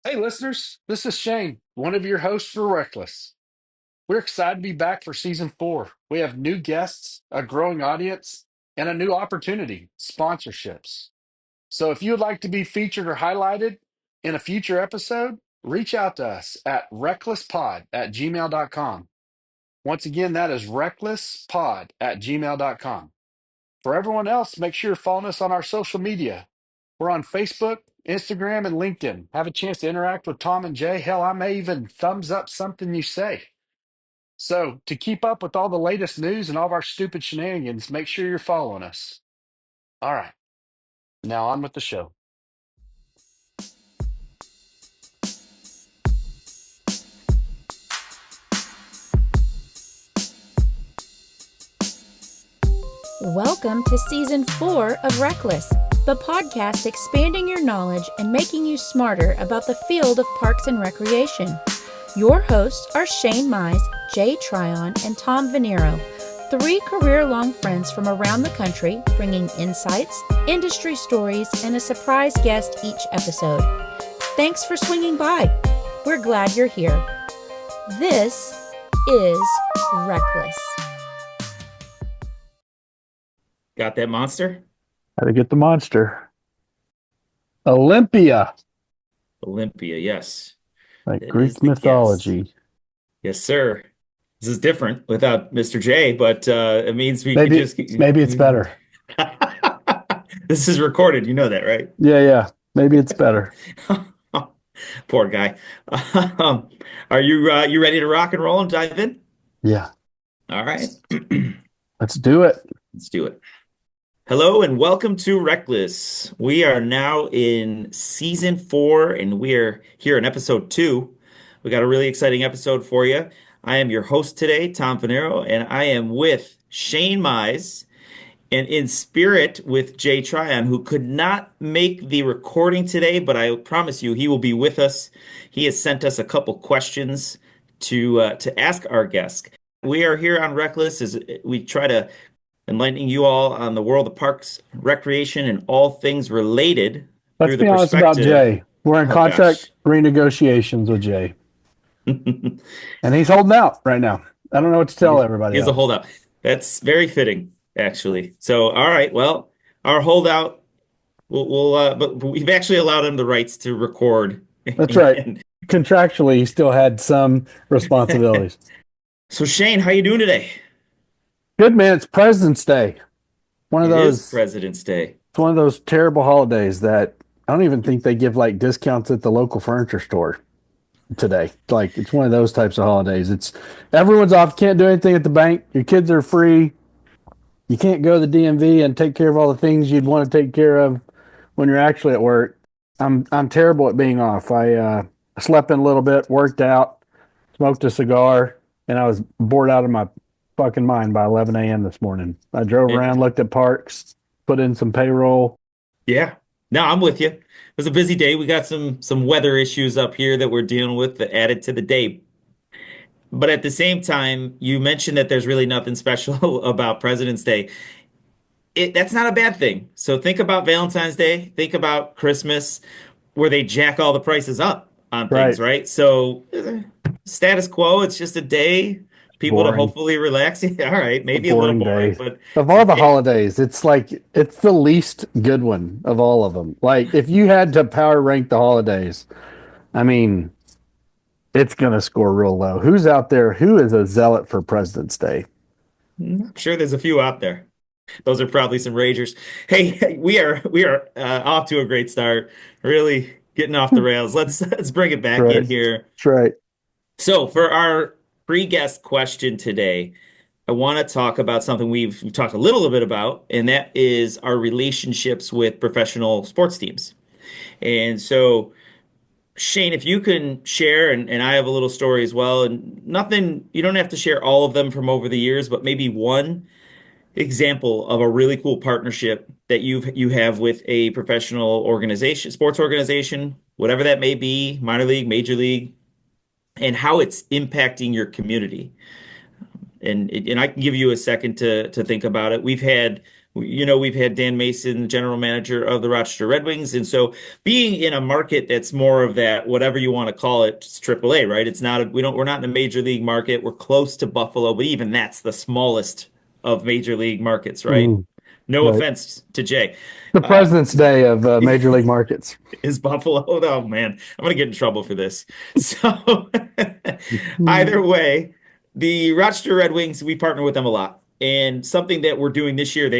Hey, listeners, this is Shane, one of your hosts for RecLess. We're excited to be back for season four. We have new guests, a growing audience, and a new opportunity sponsorships. So if you would like to be featured or highlighted in a future episode, reach out to us at recklesspod@gmail.com. Once again, that is recklesspod@gmail.com. For everyone else, make sure you're following us on our social media. We're on Facebook, Instagram, and LinkedIn. Have a chance to interact with Tom and Jay. Hell, I may even thumbs up something you say. So, to keep up with all the latest news and all of our stupid shenanigans, make sure you're following us. All right, now on with the show. Welcome to Season 4 of RecLess, the podcast expanding your knowledge and making you smarter about the field of parks and recreation. Your hosts are Shane Mize, Jay Tryon, and Tom Venniro, three career-long friends from around the country bringing insights, industry stories, and a surprise guest each episode. Thanks for swinging by. We're glad you're here. This is RecLess. Got that monster? How to get the monster. Olympia, Olympia, yes. like That is Greek the guess. mythology. Yes, sir. This is different without Mr. J, but it means we can Maybe, just. maybe it's better. This is recorded. You know that, right? Yeah. Maybe it's better. Poor guy. Are you ready to rock and roll and dive in? Yeah, All right. let's do it. Let's do it. Hello and welcome to RecLess. We are now in season 4 and we are here in episode 2. We got a really exciting episode for you. I am your host today, Tom Venniro, and I am with Shane Mize and in spirit with Jay Tryon, who could not make the recording today, but I promise you he will be with us. He has sent us a couple questions to ask our guest. We are here on RecLess as we try to enlightening you all on the world of parks, recreation, and all things related Let's through the be honest about perspective. Jay. We're in Oh contract gosh. renegotiations with Jay, and he's holding out right now. I don't know what to tell everybody Here's a else. holdout. That's very fitting, actually. So, all right, well, our holdout, but we've actually allowed him the rights to record. That's right. And Contractually, he still had some responsibilities. so, Shane, how you doing today? Good man. It's President's Day. One of It is those. President's Day. It's one of those terrible holidays that I don't even think they give like discounts at the local furniture store today. Like it's one of those types of holidays. It's everyone's off. Can't do anything at the bank. Your kids are free. You can't go to the DMV and take care of all the things you'd want to take care of when you're actually at work. I'm terrible at being off. I slept in a little bit, worked out, smoked a cigar, and I was bored out of my fucking mind by 11 a.m. this morning. I drove It- around, looked at parks, put in some payroll. yeah. No, I'm with you. It was a busy day. We got some weather issues up here that we're dealing with that added to the day. But at the same time, you mentioned that there's really nothing special about President's Day. That's not a bad thing. So think about Valentine's Day, think about Christmas, where they jack all the prices up on Right. things, right? So status quo, it's just a day, people to Boring. hopefully relax. All right, maybe a little Boring boring, day. but Of all the yeah, holidays, it's like it's the least good one of all of them. Like if you had to power rank the holidays, I mean, it's gonna score real low. Who's out there? Who is a zealot for President's Day? I'm sure there's a few out there. Those are probably some ragers. Hey, we are off to a great start. Really getting off the rails. Let's bring it back in Right. here. That's right. So for our pre-guest question today, I want to talk about something we've talked a little bit about, and that is our relationships with professional sports teams. And so, Shane, if you can share, and I have a little story as well, and nothing, you don't have to share all of them from over the years, but maybe one example of a really cool partnership that you have with a professional organization, sports organization, whatever that may be, minor league, major league, and how it's impacting your community. And I can give you a second to think about it. We've had We've had Dan Mason, general manager of the Rochester Red Wings, and so being in a market that's more of that, whatever you want to call it, it's AAA, right? It's not we're not in a major league market. We're close to Buffalo, but even that's the smallest of major league markets, right? Mm, No right. offense to Jay. The Uh, President's Day of Major League Markets. is Buffalo. Oh man, I'm gonna get in trouble for this. So either Mm, way, the Rochester Red Wings, we partner with them a lot. And something that we're doing this year,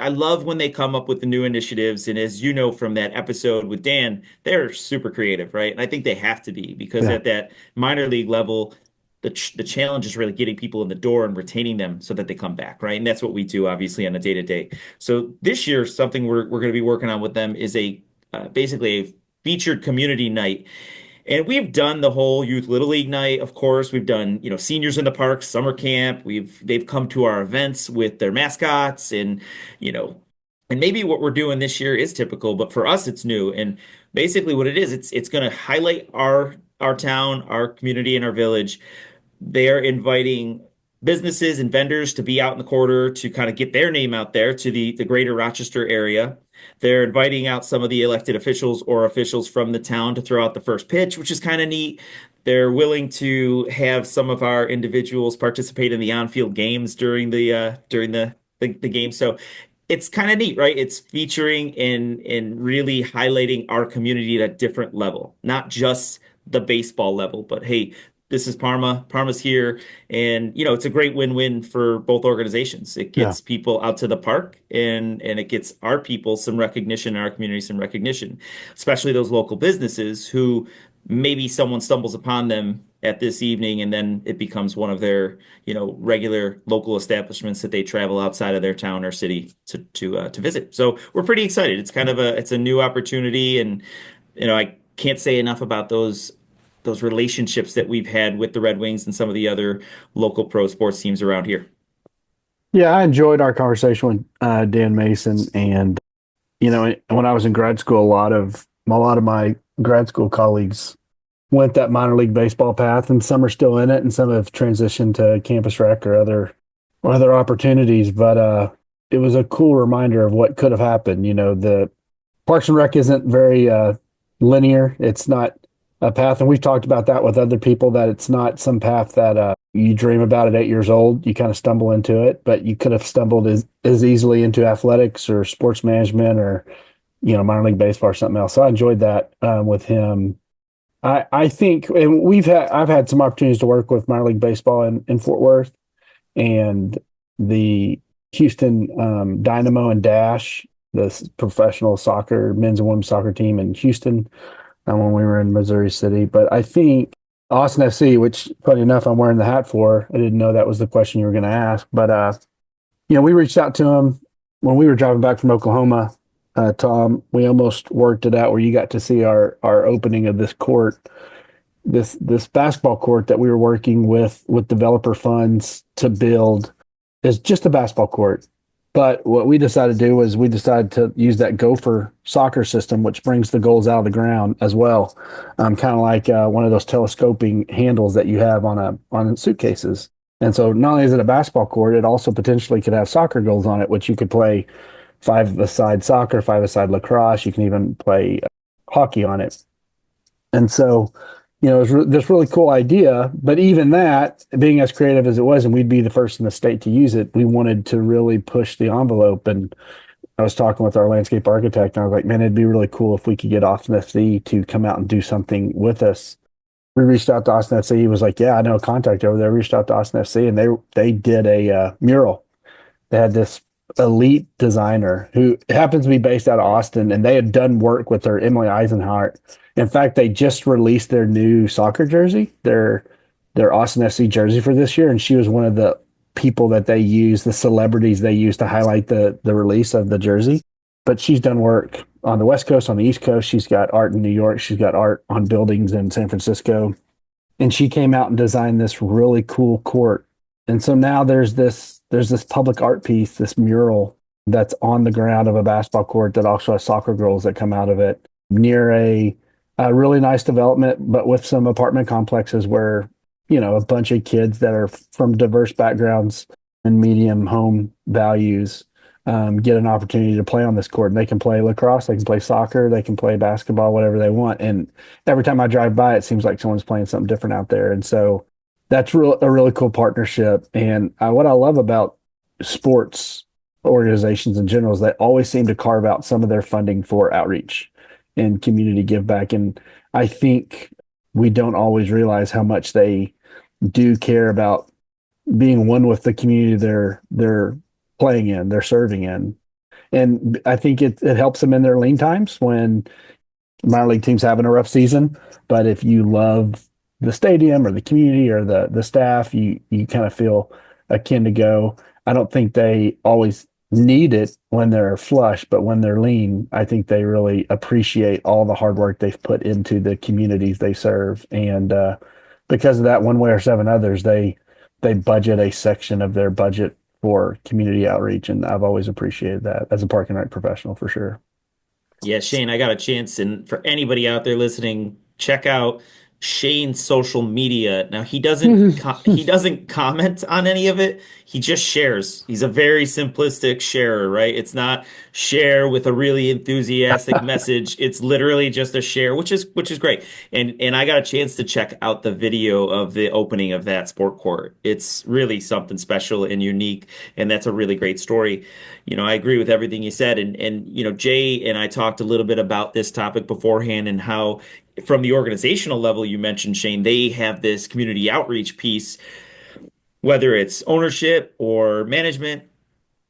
I love when they come up with the new initiatives. And as you know from that episode with Dan, they're super creative, right? And I think they have to be because yeah, at that minor league level, the challenge is really getting people in the door and retaining them so that they come back, right? And that's what we do, obviously, on a day to day. So this year, something we're going to be working on with them is basically a featured community night. And we've done the whole Youth Little League night, of course. We've done, seniors in the park, summer camp. They've come to our events with their mascots you know, and maybe what we're doing this year is typical, but for us it's new. And basically what it is, it's going to highlight our town, our community, and our village. They're inviting businesses and vendors to be out in the corridor to kind of get their name out there to the greater Rochester area. They're inviting out some of the elected officials or officials from the town to throw out the first pitch, which is kind of neat. They're willing to have some of our individuals participate in the on-field games during the game. So it's kind of neat, right? It's featuring and really highlighting our community at a different level, not just the baseball level, but hey, this is Parma. Parma's here, and it's a great win-win for both organizations. It yeah, gets people out to the park, and it gets our people some recognition, our community some recognition, especially those local businesses who maybe someone stumbles upon them at this evening, and then it becomes one of their regular local establishments that they travel outside of their town or city to visit. So we're pretty excited. It's a new opportunity, and I can't say enough about those relationships that we've had with the Red Wings and some of the other local pro sports teams around here. yeah. I enjoyed our conversation with Dan Mason, and when I was in grad school, a lot of my grad school colleagues went that minor league baseball path, and some are still in it, and some have transitioned to campus rec or other opportunities. But it was a cool reminder of what could have happened. The Parks and Rec isn't very linear. It's not a path, and we've talked about that with other people, that it's not some path that you dream about at 8 years old. You kind of stumble into it, but you could have stumbled as easily into athletics or sports management or minor league baseball or something else. So I enjoyed that with him. I think, and I've had some opportunities to work with minor league baseball in Fort Worth, and the Houston Dynamo and Dash, the professional soccer, men's and women's soccer team in Houston, when we were in Missouri City. But I think Austin FC, which funny enough, I'm wearing the hat for. I didn't know that was the question you were going to ask, but we reached out to him when we were driving back from Oklahoma. Tom, we almost worked it out where you got to see our opening of this court, this basketball court that we were working with developer funds to build, is just a basketball court. But what we decided to do was we decided to use that Gopher soccer system, which brings the goals out of the ground as well, kind of like one of those telescoping handles that you have on suitcases. And so not only is it a basketball court, it also potentially could have soccer goals on it, which you could play 5-a-side soccer, 5-a-side lacrosse. You can even play hockey on it. And so, it was this really cool idea. But even that, being as creative as it was, and we'd be the first in the state to use it, we wanted to really push the envelope. And I was talking with our landscape architect, and I was like, man, it'd be really cool if we could get Austin FC to come out and do something with us. We reached out to Austin FC. He was like, yeah, I know a contact over there. We reached out to Austin FC, and they did a mural. They had this elite designer who happens to be based out of Austin, and they had done work with her, Emily Eisenhart. In fact, they just released their new soccer jersey, their Austin FC jersey for this year, and she was one of the people that they use, the celebrities they use to highlight the release of the jersey. But she's done work on the West Coast, on the East Coast. She's got art in New York. She's got art on buildings in San Francisco. And she came out and designed this really cool court. And so now there's this public art piece, this mural that's on the ground of a basketball court that also has soccer girls that come out of it near a really nice development, but with some apartment complexes where, a bunch of kids that are from diverse backgrounds and medium home values get an opportunity to play on this court. And they can play lacrosse, they can play soccer, they can play basketball, whatever they want. And every time I drive by, it seems like someone's playing something different out there. And so that's a really cool partnership. And what I love about sports organizations in general is they always seem to carve out some of their funding for outreach and community give back. And I think we don't always realize how much they do care about being one with the community they're playing in, they're serving in. And I think it helps them in their lean times when minor league teams having a rough season. But if you love the stadium or the community or the staff, you kind of feel akin to go. I don't think they always need it when they're flush, but when they're lean, I think they really appreciate all the hard work they've put into the communities they serve. And because of that, one way or seven others, they budget a section of their budget for community outreach, and I've always appreciated that as a park and rec professional for sure. Yeah, Shane, I got a chance, and for anybody out there listening, check out Shane's social media. Now he doesn't comment on any of it. He just shares. He's a very simplistic sharer, right? It's not share with a really enthusiastic message. It's literally just a share, which is great. And I got a chance to check out the video of the opening of that sport court. It's really something special and unique, and that's a really great story. I agree with everything you said. And Jay and I talked a little bit about this topic beforehand and how from the organizational level you mentioned, Shane, they have this community outreach piece, whether it's ownership or management.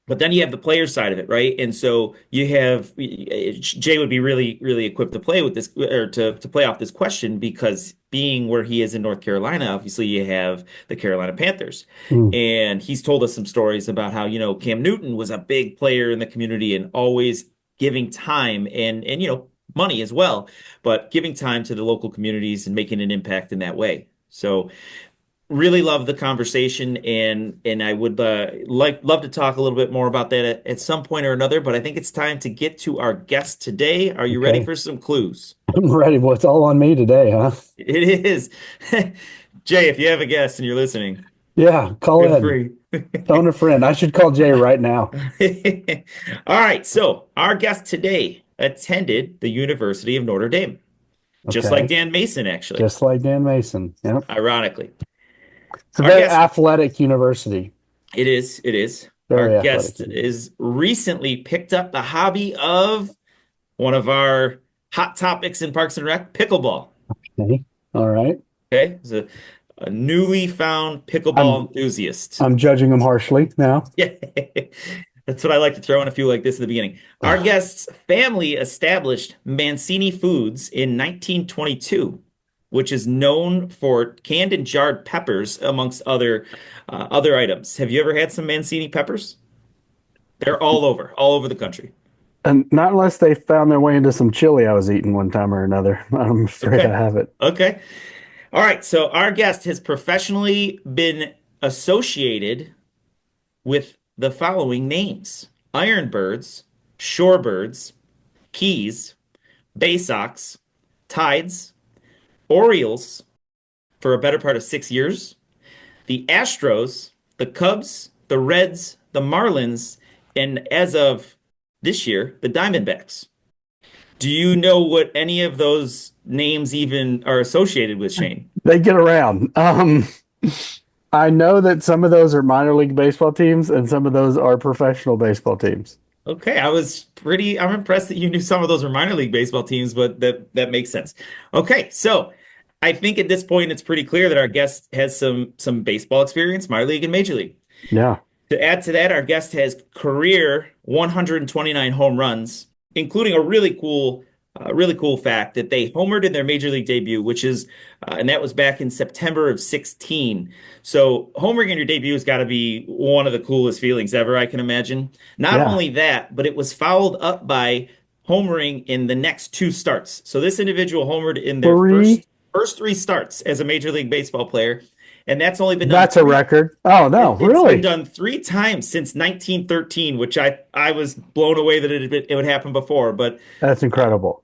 But then you have the player side of it, right? And so you have Jay would be really, really equipped to play with this or to play off this question because being where he is in North Carolina, obviously you have the Carolina Panthers. Mm. And he's told us some stories about how, Cam Newton was a big player in the community and always giving time and money as well, but giving time to the local communities and making an impact in that way. So really love the conversation and I would love to talk a little bit more about that at some point or another, but I think it's time to get to our guest today. Are you ready Okay. for some clues? I'm ready. Well, it's all on me today, huh? It is. Jay, if you have a guest and you're listening, Yeah, call feel in. free. Phone a friend. I should call Jay right now. All right, so our guest today attended the University of Notre Dame, just like Okay. Dan Mason, actually, Just like Dan Mason. Yep. ironically. It's a Our very guest athletic university. It is. Our Very athletic guest university. is recently picked up the hobby of one of our hot topics in Parks and Rec, pickleball. Okay. All right. Okay, he's a newly found pickleball I'm enthusiast. I'm judging him harshly now. Yeah, that's what I like to throw in a few like this at the beginning. Our guest's family established Mancini Foods in 1922, which is known for canned and jarred peppers, amongst other items. Have you ever had some Mancini peppers? They're all over the country. And not unless they found their way into some chili I was eating one time or another. I'm afraid I Okay. haven't. Okay. All right. So our guest has professionally been associated with the following names: Ironbirds, Shorebirds, Keys, Bay Sox, Tides, Orioles for a better part of 6 years, the Astros, the Cubs, the Reds, the Marlins, and as of this year, the Diamondbacks. Do you know what any of those names even are associated with, Shane? They get around. I know that some of those are minor league baseball teams and some of those are professional baseball teams. Okay, I'm impressed that you knew some of those were minor league baseball teams, but that makes sense. Okay, so I think at this point it's pretty clear that our guest has some baseball experience, minor league and major league. Yeah. To add to that, our guest has career 129 home runs, including a really cool fact that they homered in their major league debut, and that was back in September of 16. So homering in your debut has got to be one of the coolest feelings ever, I can imagine. Not Yeah. only that, but it was followed up by homering in the next two starts. So this individual homered in their Three. first three starts as a major league baseball player, and that's only been done That's a three. record. Oh, no, It's been really? done three times since 1913, which I was blown away that it would happen before. But That's incredible.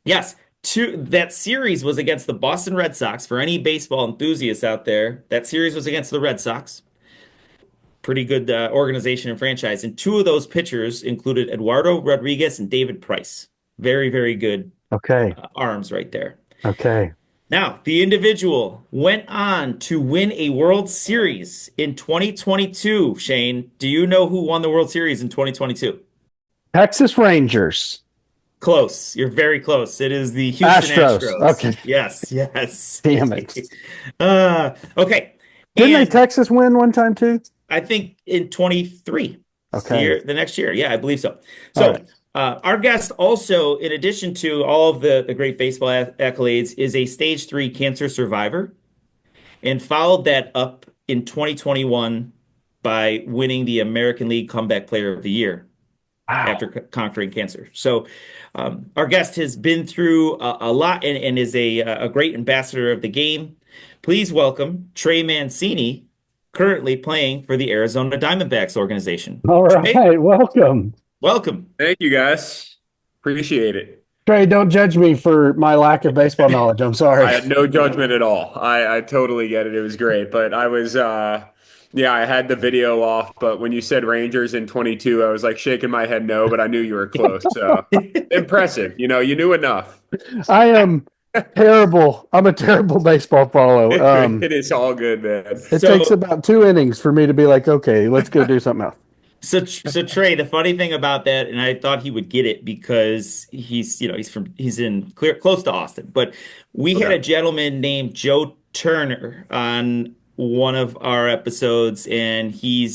yes, that series was against the Boston Red Sox. For any baseball enthusiasts out there, that series was against the Red Sox. pretty good organization and franchise. And two of those pitchers included Eduardo Rodriguez and David Price. Very, very good Okay. arms right there. Okay. Now, the individual went on to win a World Series in 2022. Shane, do you know who won the World Series in 2022? Texas Rangers. Close. You're very close. It is the Houston Astros. Astros. Okay. Yes, yes. Damn it. Okay. Didn't they And Texas win one time too? I think in 23, Okay. the next year. Yeah, I believe so. All So, right. our guest also, in addition to all of the great baseball accolades, is a stage 3 cancer survivor and followed that up in 2021 by winning the American League Comeback Player of the Year Wow. after conquering cancer. So, our guest has been through a lot and is a great ambassador of the game. Please welcome Trey Mancini, currently playing for the Arizona Diamondbacks organization. All Trey, right. Welcome. welcome. Thank you, guys. Appreciate it. Trey, don't judge me for my lack of baseball knowledge. I'm sorry. I had no judgment at all. I totally get it. It was great. But I was, yeah, I had the video off. But when you said Rangers in 22, I was like shaking my head no, but I knew you were close. So impressive. You know, you knew enough. I am terrible. I'm a terrible baseball follow. It is all good, man. It takes about 2 innings for me to be like, okay, let's go do something else. So Trey, the funny thing about that, and I thought he would get it because he's close to Austin, but we had a gentleman named Joe Turner on one of our episodes, and he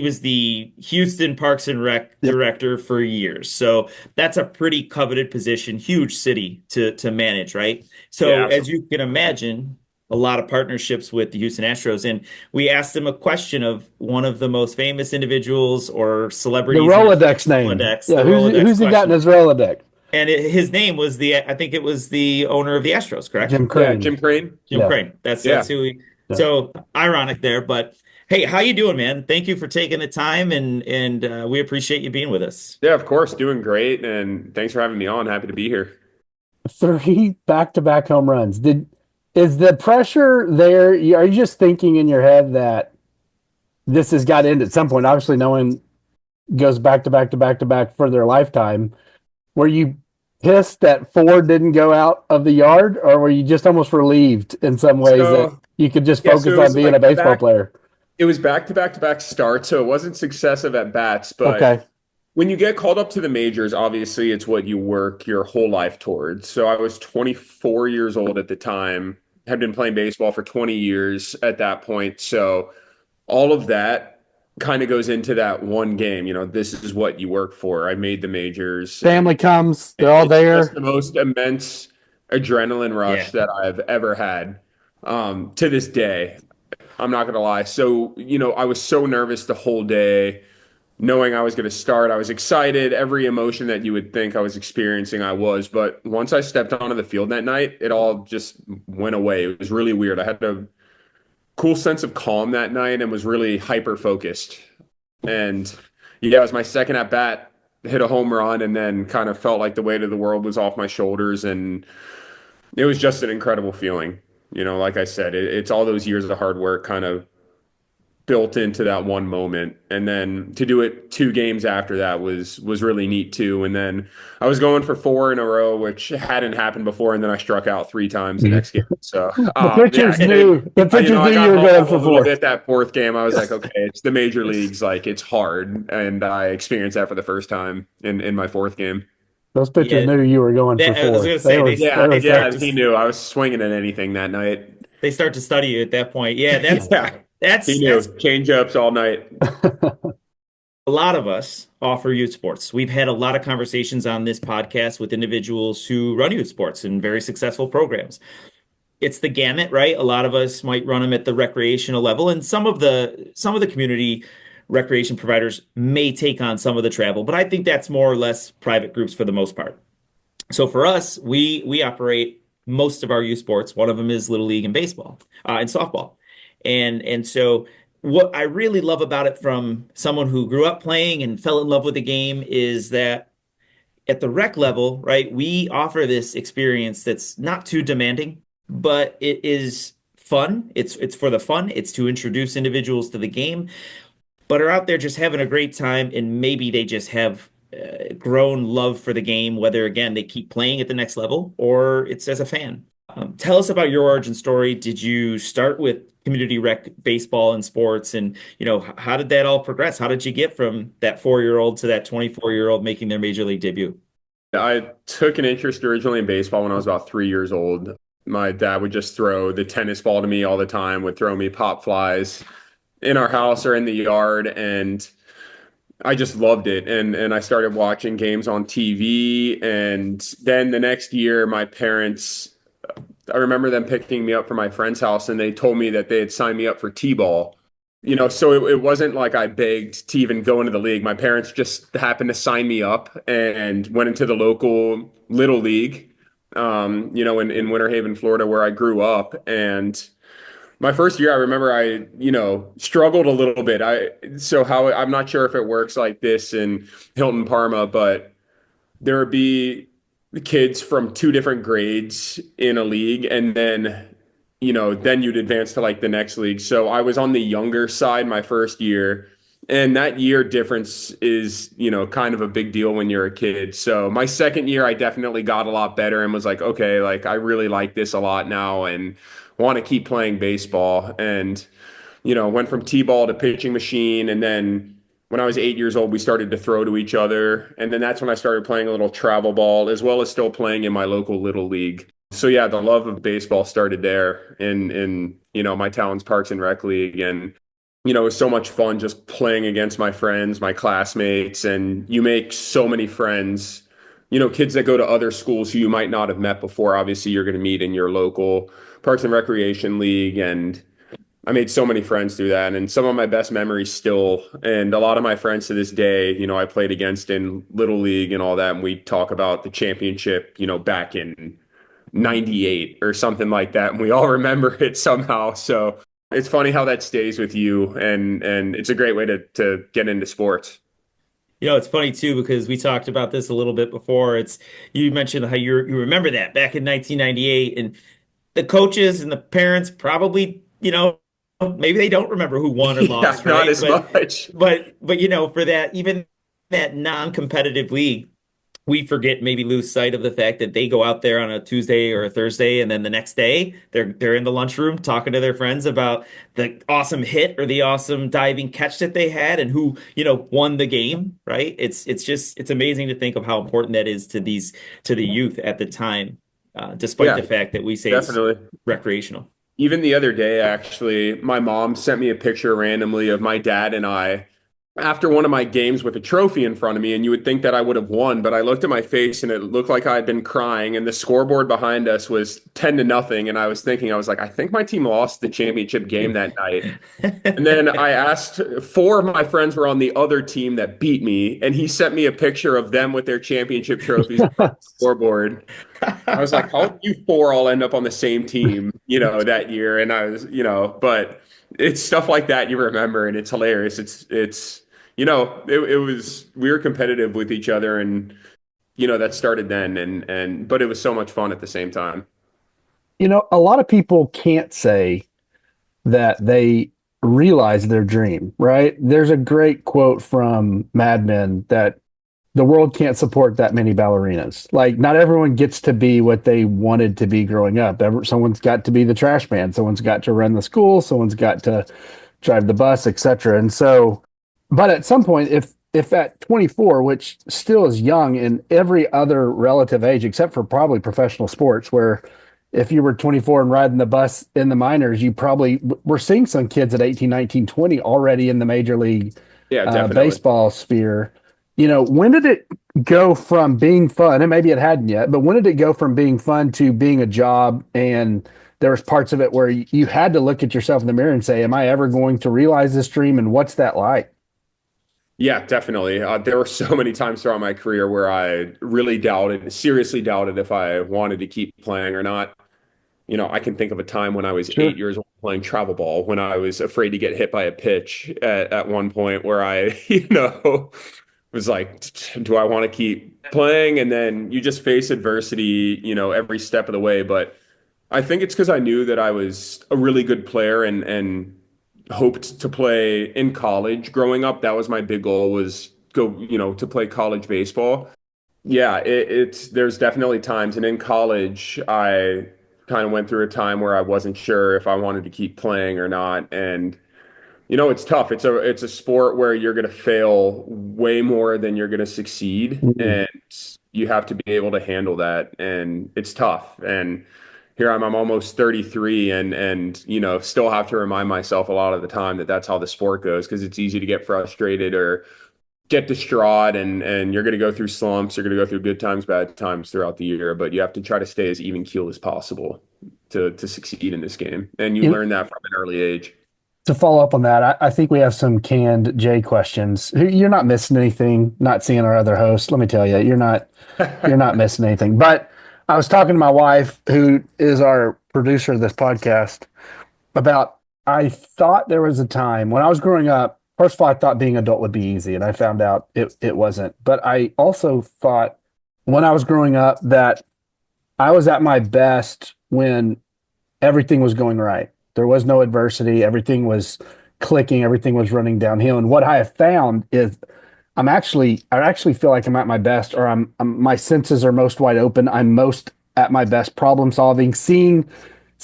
was the Houston Parks and Rec director for years. So that's a pretty coveted position, huge city to manage, right? So Yeah, as you can imagine, a lot of partnerships with the Houston Astros. And we asked him a question of one of the most famous individuals or The celebrities. Rolodex name. Rolodex, Yeah, the Rolodex who's he got in question. his Rolodex? And his name was I think it was the owner of the Astros, correct? Jim Yeah, Crane. Jim Crane. Jim Yeah. Crane. That's Yeah. who he. Yeah. So ironic there, but hey, how you doing, man? Thank you for taking the time, and we appreciate you being with us. Yeah, of course. Doing great. And thanks for having me on. Happy to be here. 3 back-to-back home runs. Is the pressure there? Are you just thinking in your head that this has got to end at some point? Obviously, no one goes back to back to back to back for their lifetime. Were you pissed that 4 didn't go out of the yard, or were you just almost relieved in some ways that you could just focus so it on was being like a baseball player? It was back-to-back starts, so it wasn't successive at bats, but Okay. when you get called up to the majors, obviously it's what you work your whole life towards. So I was 24 years old at the time, had been playing baseball for 20 years at that point. So all of that kind of goes into that one game. You know, this is what you work for. I made the majors. Family comes, they're all It's there. just the most immense adrenaline rush that I've ever had to this day. I'm not going to lie. So, you know, I was so nervous the whole day knowing I was going to start. I was excited. Every emotion that you would think I was experiencing, I was. But once I stepped onto the field that night, it all just went away. It was really weird. I had a cool sense of calm that night and was really hyper focused. And yeah, it was my second at bat, hit a home run, and then kind of felt like the weight of the world was off my shoulders. And it was just an incredible feeling. You know, like I said, it's all those years of hard work kind of built into that one moment, and then to do it 2 games after that was really neat too. And then I was going for 4 in a row, which hadn't happened before, and then I struck out 3 times the next game. So The pitchers knew. The pitchers I knew got you were home going a for little 4. bit that 4th game. I was like, okay, it's the major leagues, like it's hard, and I experienced that for the first time in my 4th game. Those pitchers Yeah. knew you were going for I 4. was gonna say, Yeah, he knew I was swinging at anything that night. They start to study you at that point. Yeah, that's He knew change ups all night. a lot of us offer youth sports. We've had a lot of conversations on this podcast with individuals who run youth sports and very successful programs. It's the gamut, right? A lot of us might run them at the recreational level, and some of the community recreation providers may take on some of the travel, but I think that's more or less private groups for the most part. So for us, we operate most of our youth sports. One of them is Little League and baseball and softball. And so what I really love about it from someone who grew up playing and fell in love with the game is that at the rec level, right, we offer this experience that's not too demanding, but it is fun. It's for the fun. It's to introduce individuals to the game. but are out there just having a great time, and maybe they just have grown love for the game, whether again they keep playing at the next level or it's as a fan. Tell us about your origin story. Did you start with community rec baseball and sports, and how did that all progress? How did you get from that 4-year-old to that 24-year-old making their major league debut? I took an interest originally in baseball when I was about 3 years old. My dad would just throw the tennis ball to me all the time, would throw me pop flies in our house or in the yard, and I just loved it. And I started watching games on TV. And then the next year, my parents, I remember them picking me up from my friend's house, and they told me that they had signed me up for T-ball. So it wasn't like I begged to even go into the league. My parents just happened to sign me up and went into the local little league, in Winter Haven, Florida, where I grew up. And my first year, I remember struggled a little bit. I'm not sure if it works like this in Hilton-Parma, but there would be kids from two different grades in a league, and then you'd advance to like the next league. So I was on the younger side my first year, and that year difference is, kind of a big deal when you're a kid. So my second year, I definitely got a lot better and was like, okay, like I really like this a lot now and want to keep playing baseball. And, went from T-ball to pitching machine. And then when I was 8 years old, we started to throw to each other. And then that's when I started playing a little travel ball, as well as still playing in my local little league. So yeah, the love of baseball started there in my town's Parks and Rec League. And, it was so much fun just playing against my friends, my classmates, and you make so many friends, kids that go to other schools who you might not have met before. Obviously, you're going to meet in your local Parks and Recreation League. And I made so many friends through that, and some of my best memories still, and a lot of my friends to this day, I played against in Little League and all that. And we talk about the championship, back in 98 or something like that. And we all remember it somehow. So it's funny how that stays with you, and it's a great way to get into sports. It's funny too because we talked about this a little bit before. You mentioned how you remember that back in 1998, and the coaches and the parents probably, maybe they don't remember who won or Yeah, lost, not right? as much. But for that, even that non-competitive league, we forget, maybe lose sight of the fact that they go out there on a Tuesday or a Thursday, and then the next day they're in the lunchroom talking to their friends about the awesome hit or the awesome diving catch that they had and who, won the game, right? It's amazing to think of how important that is to the youth at the time, despite Yeah, the fact that we say it's definitely. recreational. Even the other day, actually, my mom sent me a picture randomly of my dad and I after one of my games with a trophy in front of me, and you would think that I would have won, but I looked at my face and it looked like I had been crying, and the scoreboard behind us was 10-0. And I was like, I think my team lost the championship game that night. And then I asked, four of my friends were on the other team that beat me, and he sent me a picture of them with their championship trophies on the scoreboard. I was like, how did you four all end up on the same team, that year? And I was, but it's stuff like that you remember, and it's hilarious. It was, we were competitive with each other, and, that started then, but it was so much fun at the same time. A lot of people can't say that they realize their dream, right? There's a great quote from Mad Men that the world can't support that many ballerinas. Like, not everyone gets to be what they wanted to be growing up. Someone's got to be the trash man. Someone's got to run the school. Someone's got to drive the bus, etc. And so, but at some point, if at 24, which still is young in every other relative age, except for probably professional sports, where if you were 24 and riding the bus in the minors, we're seeing some kids at 18, 19, 20 already in the major league Yeah, definitely. baseball sphere. When did it go from being fun, and maybe it hadn't yet, but when did it go from being fun to being a job? And there was parts of it where you had to look at yourself in the mirror and say, am I ever going to realize this dream? And what's that like? Yeah, definitely. There were so many times throughout my career where I really seriously doubted if I wanted to keep playing or not. I can think of a time when I was Sure. 8 years old playing travel ball, when I was afraid to get hit by a pitch at one point, where I, was like, do I want to keep playing? And then you just face adversity, every step of the way. But I think it's because I knew that I was a really good player, and hoped to play in college growing up. That was my big goal, was go, to play college baseball. Yeah, it's there's definitely times, and in college, I kind of went through a time where I wasn't sure if I wanted to keep playing or not, and it's tough. It's a sport where you're going to fail way more than you're going to succeed, Mhm. and you have to be able to handle that, and it's tough. And here I'm almost 33, and still have to remind myself a lot of the time that that's how the sport goes, because it's easy to get frustrated or get distraught, and you're going to go through slumps, you're going to go through good times, bad times throughout the year, but you have to try to stay as even keel as possible to succeed in this game, and you You know, learn that from an early age. to follow up on that, I think we have some canned J questions. You're not missing anything, not seeing our other hosts. Let me tell you, you're not missing anything. But I was talking to my wife, who is our producer of this podcast, about I thought there was a time when I was growing up. First of all, I thought being adult would be easy, and I found out it wasn't. But I also thought when I was growing up that I was at my best when everything was going right. There was no adversity. Everything was clicking. Everything was running downhill. And what I have found is I actually feel like I'm at my best, or my senses are most wide open. I'm most at my best problem solving, seeing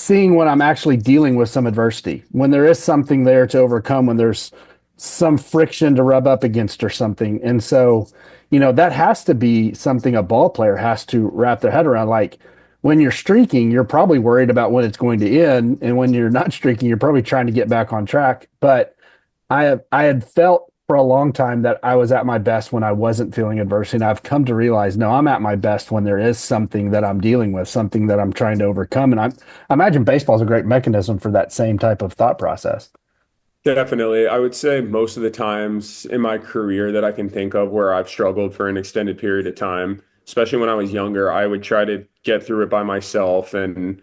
when I'm actually dealing with some adversity, when there is something there to overcome, when there's some friction to rub up against or something. And so, that has to be something a ball player has to wrap their head around. Like when you're streaking, you're probably worried about when it's going to end. And when you're not streaking, you're probably trying to get back on track. But I had felt for a long time that I was at my best when I wasn't feeling adversity. And I've come to realize, no, I'm at my best when there is something that I'm dealing with, something that I'm trying to overcome. And I imagine baseball is a great mechanism for that same type of thought process. Definitely. I would say most of the times in my career that I can think of where I've struggled for an extended period of time, especially when I was younger, I would try to get through it by myself and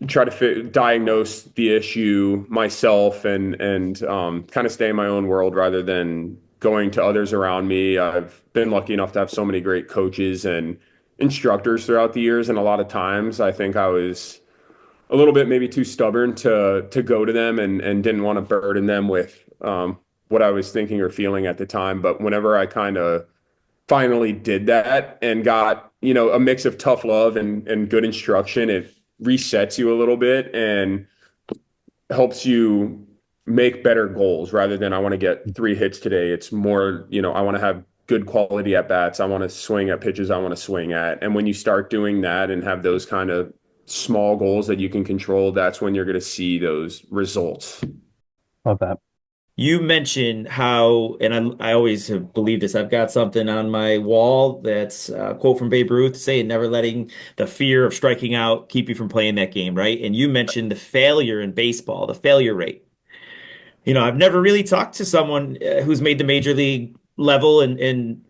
try to diagnose the issue myself, and kind of stay in my own world rather than going to others around me. I've been lucky enough to have so many great coaches and instructors throughout the years, and a lot of times I think I was a little bit maybe too stubborn to go to them, and didn't want to burden them with what I was thinking or feeling at the time. But whenever I kind of finally did that and got, a mix of tough love and good instruction, it resets you a little bit and helps you make better goals rather than I want to get 3 hits today. It's more, I want to have good quality at bats. I want to swing at pitches I want to swing at. And when you start doing that and have those kind of small goals that you can control, that's when you're going to see those results. Love that. You mentioned how, and I always have believed this. I've got something on my wall that's a quote from Babe Ruth saying, never letting the fear of striking out keep you from playing that game, right? And you mentioned the failure in baseball, the failure rate. I've never really talked to someone who's made the major league level and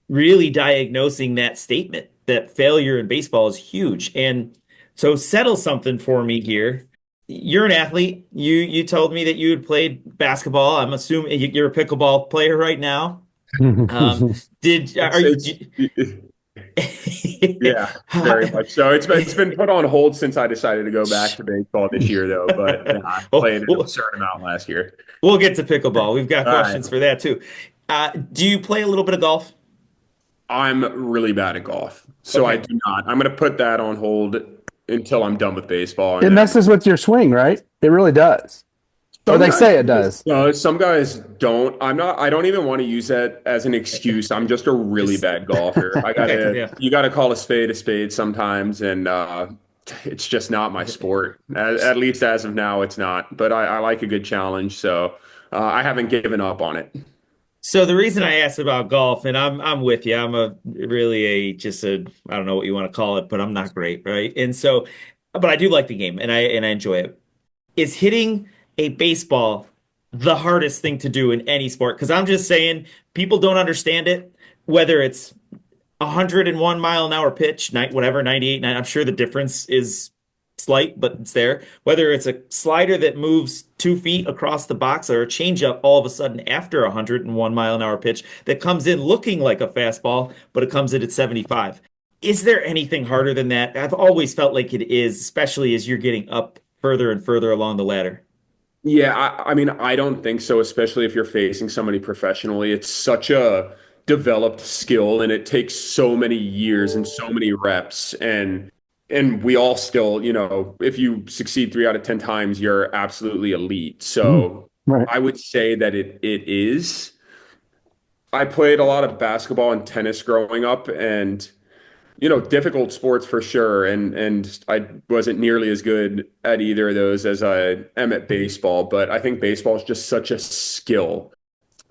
really diagnosing that statement that failure in baseball is huge. And so settle something for me here. You're an athlete. You told me that you had played basketball. I'm assuming you're a pickleball player right now. Um, did It's are you? it's Yeah, very much so. It's been put on hold since I decided to go back to baseball this year, though. But yeah, I Well, played an absurd amount last year. we'll get to pickleball. We've got All right, questions for that too. Do you play a little bit of golf? I'm really bad at golf, so I Okay. do not. I'm going to put that on hold until I'm done with baseball, and It then messes with your swing, right? It really does. Or some they guys say it does. no, some guys don't. I'm not. I don't even want to use that as an excuse. I'm just a really Just bad golfer. I okay. gotta. Yeah. You gotta call a spade sometimes, and it's just not my sport. At least as of now, it's not. But I like a good challenge, so I haven't given up on it. So the reason I asked about golf, and I'm with you. I'm a really a just a I don't know what you want to call it, but I'm not great, right? And so, but I do like the game, and I enjoy it. Is hitting a baseball the hardest thing to do in any sport? Because I'm just saying people don't understand it, whether it's 101 mile an hour pitch, whatever, 98, I'm sure the difference is slight, but it's there. Whether it's a slider that moves 2 feet across the box or a changeup all of a sudden after a 101 mile an hour pitch that comes in looking like a fastball, but it comes in at 75. Is there anything harder than that? I've always felt like it is, especially as you're getting up further and further along the ladder. Yeah, I mean, I don't think so, especially if you're facing somebody professionally. It's such a developed skill and it takes so many years and so many reps and we all still, if you succeed 3 out of 10 times, you're absolutely elite. Mm, So right. I would say that it is. I played a lot of basketball and tennis growing up and difficult sports for sure. And I wasn't nearly as good at either of those as I am at baseball, but I think baseball is just such a skill.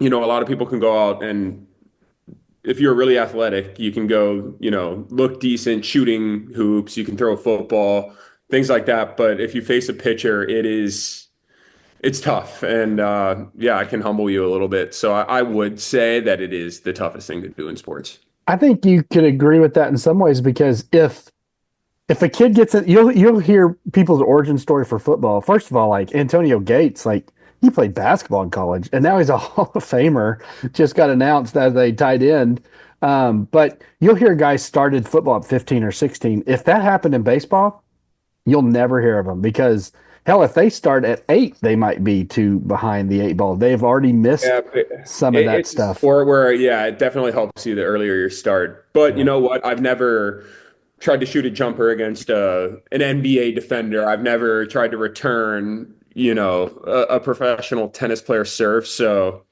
A lot of people can go out and if you're really athletic, you can go, look decent shooting hoops, you can throw a football, things like that. But if you face a pitcher, it's tough. And yeah, I can humble you a little bit. So I would say that it is the toughest thing to do in sports. I think you could agree with that in some ways because if a kid gets it, you'll hear people's origin story for football. First of all, like Antonio Gates, like he played basketball in college, and now he's a Hall of Famer. Just got announced as a tight end. But you'll hear guys started football at 15 or 16. If that happened in baseball, you'll never hear of them because hell, if they start at 8, they might be too behind the 8 ball. They've already Yeah, missed some of that it's a stuff. sport where, yeah, it definitely helps you the earlier you start. But you Yeah. know what? I've never tried to shoot a jumper against an NBA defender. I've never tried to return, a professional tennis player serve. So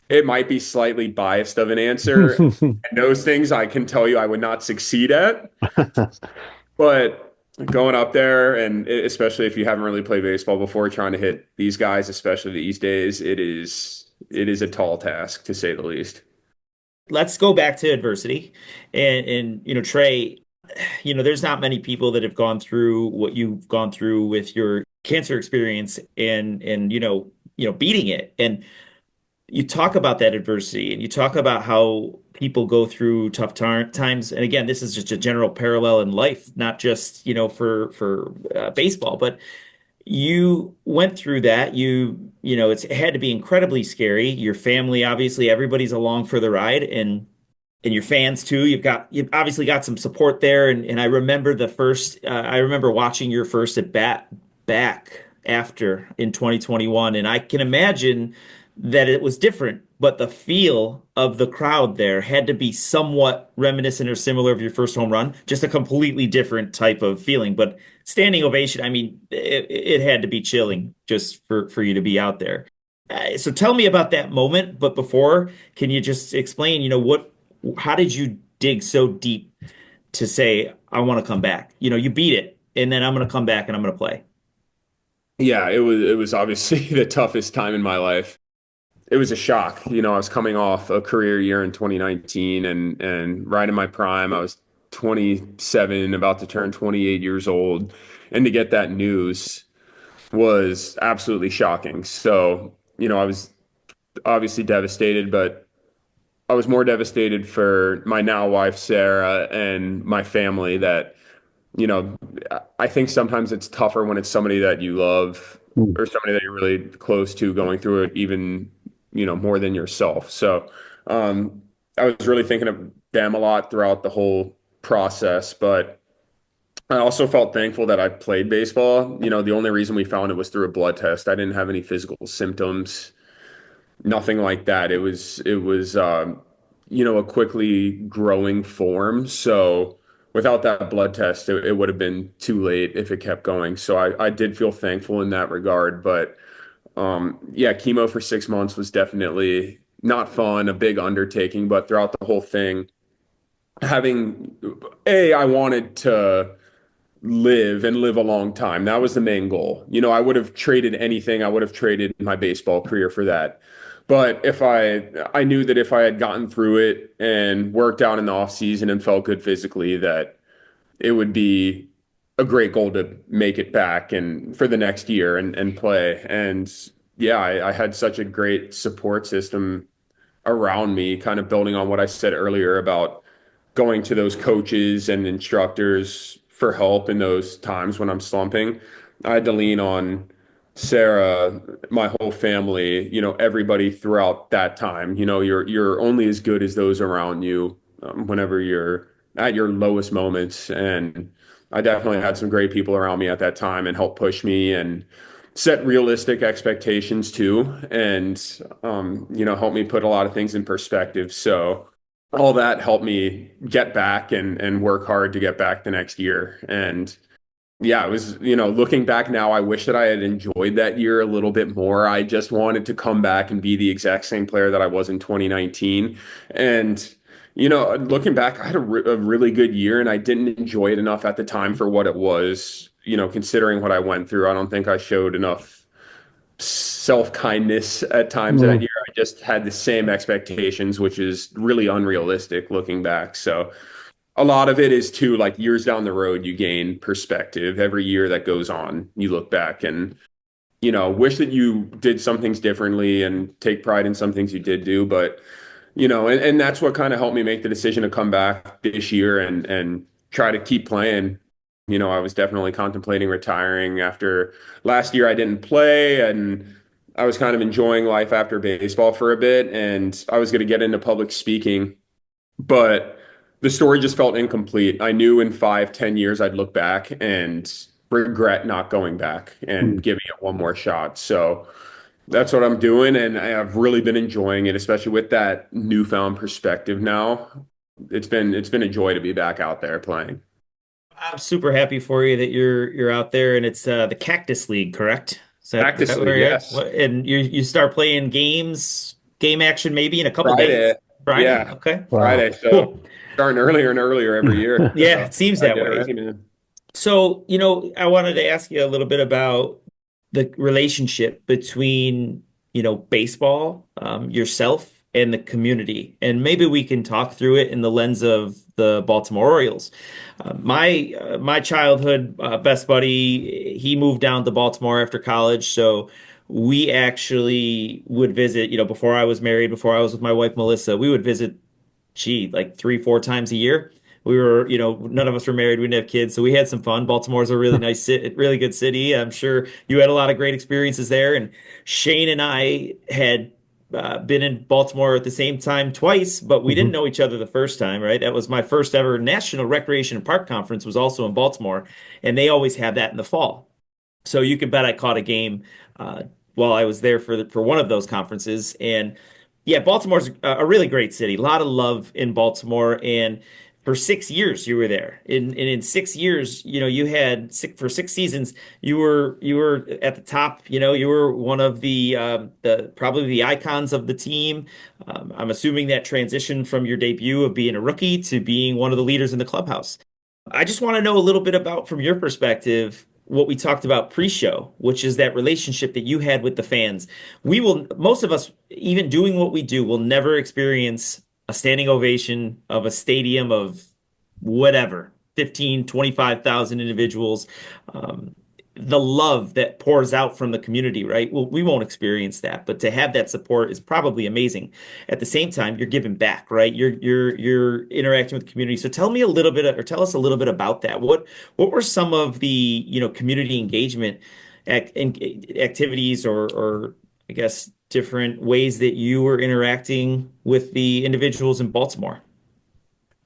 it might be slightly biased of an answer. And those things I can tell you I would not succeed at. But going up there, and especially if you haven't really played baseball before, trying to hit these guys, especially these days, it is a tall task to say the least. Let's go back to adversity. And Trey, there's not many people that have gone through what you've gone through with your cancer experience and beating it. And you talk about that adversity and you talk about how people go through tough times. And again, this is just a general parallel in life, not just, for baseball, but you went through that. It had to be incredibly scary. Your family, obviously, everybody's along for the ride and your fans too. You've obviously got some support there. And I remember I remember watching your first at bat back after in 2021. And I can imagine that it was different, but the feel of the crowd there had to be somewhat reminiscent or similar of your first home run, just a completely different type of feeling. But standing ovation, I mean, it had to be chilling just for you to be out there. So tell me about that moment. But before, can you just explain, how did you dig so deep to say, I want to come back? You beat it, and then I'm going to come back and I'm going to play. Yeah, it was obviously the toughest time in my life. It was a shock. I was coming off a career year in 2019 and right in my prime. I was 27, about to turn 28 years old. And to get that news was absolutely shocking. So, I was obviously devastated, but I was more devastated for my now wife, Sarah, and my family that, you know, I think sometimes it's tougher when it's somebody that you love or somebody that you're really close to going through it, even, more than yourself. So, I was really thinking of them a lot throughout the whole process, but I also felt thankful that I played baseball. The only reason we found it was through a blood test. I didn't have any physical symptoms, nothing like that. It was a quickly growing form. So without that blood test, it would have been too late if it kept going. So I did feel thankful in that regard. But yeah, chemo for 6 months was definitely not fun, a big undertaking. But throughout the whole thing, I wanted to live and live a long time. That was the main goal. I would have traded anything. I would have traded my baseball career for that. But if I knew that if I had gotten through it and worked out in the off season and felt good physically, that it would be a great goal to make it back and for the next year and play. And yeah, I had such a great support system around me, kind of building on what I said earlier about going to those coaches and instructors for help in those times when I'm slumping. I had to lean on Sarah, my whole family, everybody throughout that time. You're only as good as those around you whenever you're at your lowest moments. And I definitely had some great people around me at that time and helped push me. And set realistic expectations too, and help me put a lot of things in perspective. So all that helped me get back and work hard to get back the next year. And yeah, it was, looking back now, I wish that I had enjoyed that year a little bit more. I just wanted to come back and be the exact same player that I was in 2019. And, looking back, I had a really good year and I didn't enjoy it enough at the time for what it was, considering what I went through. I don't think I showed enough self-kindness at times that Mm. year. I just had the same expectations, which is really unrealistic looking back. So, a lot of it is too, like years down the road, you gain perspective. Every year that goes on, you look back and, wish that you did some things differently and take pride in some things you did do. But, and that's what kind of helped me make the decision to come back this year and try to keep playing. I was definitely contemplating retiring after last year. I didn't play and I was kind of enjoying life after baseball for a bit. And I was going to get into public speaking, but the story just felt incomplete. I knew in 5, 10 years I'd look back and regret not going back and giving it one more shot. So that's what I'm doing, and I've really been enjoying it, especially with that newfound perspective now. It's been a joy to be back out there playing. I'm super happy for you that you're out there, and it's the Cactus League, correct? Is Practice that league, where you're at? yes. And you start playing game action maybe in a couple Friday, days. Friday, yeah, okay, Wow. Friday. So cool. starting earlier and earlier every year. Yeah, So it seems I that get way. ready, man. So, I wanted to ask you a little bit about the relationship between, baseball, yourself, and the community. And maybe we can talk through it in the lens of the Baltimore Orioles. My childhood best buddy, he moved down to Baltimore after college, so we actually would visit, before I was married, before I was with my wife Melissa, we would visit like 3, 4 times a year. We were, none of us were married. We didn't have kids, so we had some fun. Baltimore's a really nice city, really good city. I'm sure you had a lot of great experiences there. And Shane and I had been in Baltimore at the same time twice, but we didn't Mhm. know each other the first time, right? That was my first ever National Recreation and Park Conference was also in Baltimore, and they always have that in the fall. So you can bet I caught a game uh, while I was there for one of those conferences. And yeah, Baltimore's a really great city. A lot of love in Baltimore. And for 6 years you were there. In 6 years, you had for 6 seasons, you were at the top. You were one of the probably the icons of the team. I'm assuming that transition from your debut of being a rookie to being one of the leaders in the clubhouse. I just want to know a little bit about, from your perspective, what we talked about pre-show, which is that relationship that you had with the fans. Most of us, even doing what we do, will never experience a standing ovation of a stadium of whatever, 15, 25,000 individuals. Um, the love that pours out from the community, right? Well, we won't experience that, but to have that support is probably amazing. At the same time, you're giving back, right? You're interacting with the community. So tell me a little bit, or tell us a little bit about that. What were some of the, community engagement activities, or I guess different ways that you were interacting with the individuals in Baltimore?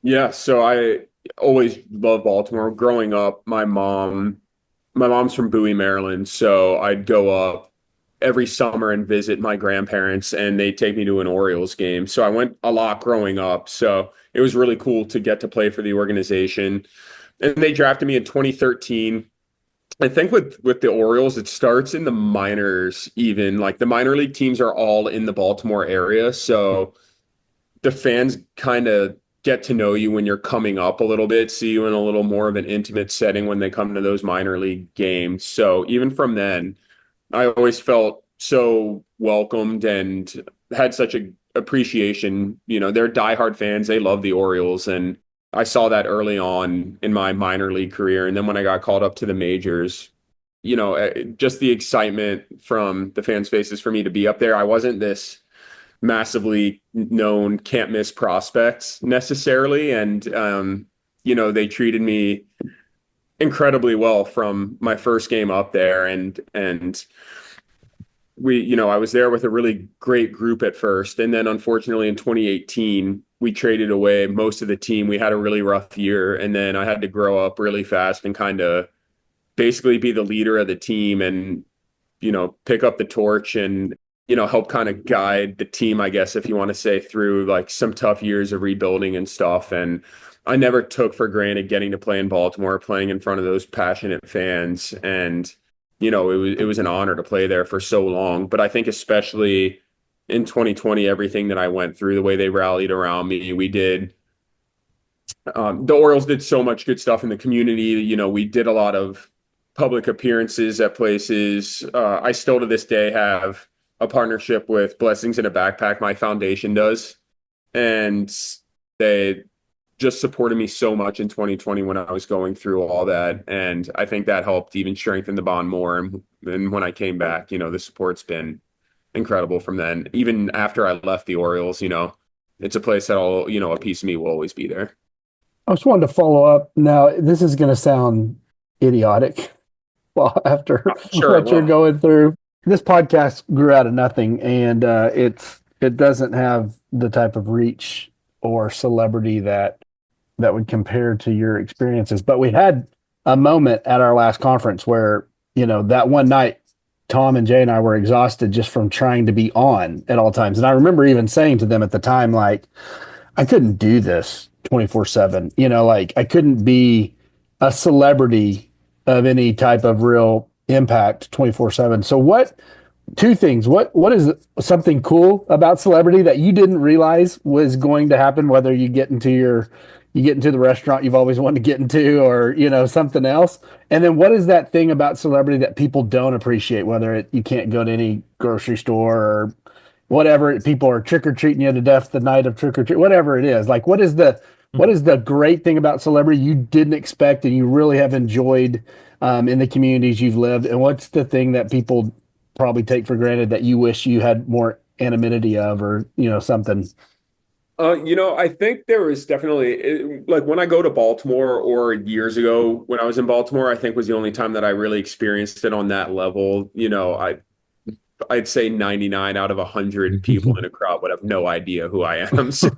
Yeah, so I always loved Baltimore. Growing up, my mom's from Bowie, Maryland, so I'd go up every summer and visit my grandparents, and they'd take me to an Orioles game. So I went a lot growing up. So it was really cool to get to play for the organization. And they drafted me in 2013. I think with the Orioles, it starts in the minors even. Like the minor league teams are all in the Baltimore area. So the fans kind of get to know you when you're coming up a little bit, see you in a little more of an intimate setting when they come to those minor league games. So even from then, I always felt so welcomed and had such a appreciation. They're diehard fans. They love the Orioles. And I saw that early on in my minor league career. And then when I got called up to the majors, just the excitement from the fans' faces for me to be up there. I wasn't this massively known can't miss prospects necessarily. And, they treated me incredibly well from my first game up there. And I was there with a really great group at first. And then unfortunately in 2018, we traded away most of the team. We had a really rough year. And then I had to grow up really fast and kind of basically be the leader of the team. And pick up the torch and, help kind of guide the team, I guess, if you want to say, through like some tough years of rebuilding and stuff. And I never took for granted getting to play in Baltimore, playing in front of those passionate fans. And, it was an honor to play there for so long. But I think especially in 2020, everything that I went through, the way they rallied around me, the Orioles did so much good stuff in the community. We did a lot of public appearances at places. I still to this day have a partnership with Blessings in a Backpack, my foundation does. And they just supported me so much in 2020 when I was going through all that. And I think that helped even strengthen the bond more. And when I came back, the support's been incredible from then. Even after I left the Orioles, it's a place that a piece of me will always be there. I just wanted to follow up. Now, this is going to sound idiotic. Well, after what you're going through, this podcast grew out of nothing, and it doesn't have the type of reach or celebrity that would compare to your experiences. But we had a moment at our last conference where, that one night, Tom and Jay and I were exhausted just from trying to be on at all times. And I remember even saying to them at the time, like, I couldn't do this 24/7. I couldn't be a celebrity of any type of real impact 24/7. So two things, what is something cool about celebrity that you didn't realize was going to happen, whether you get into the restaurant you've always wanted to get into, or, something else? And then what is that thing about celebrity that people don't appreciate, whether you can't go to any grocery store or whatever, people are trick-or-treating you to death the night of trick-or-treat, whatever it is. Like, what is the great thing about celebrity you didn't expect and you really have enjoyed in the communities you've lived? And what's the thing that people probably take for granted that you wish you had more anonymity of, or, something? I think there was definitely, like, when I go to Baltimore, or years ago when I was in Baltimore, I think was the only time that I really experienced it on that level. I'd say 99 out of 100 people in a crowd would have no idea who I am. So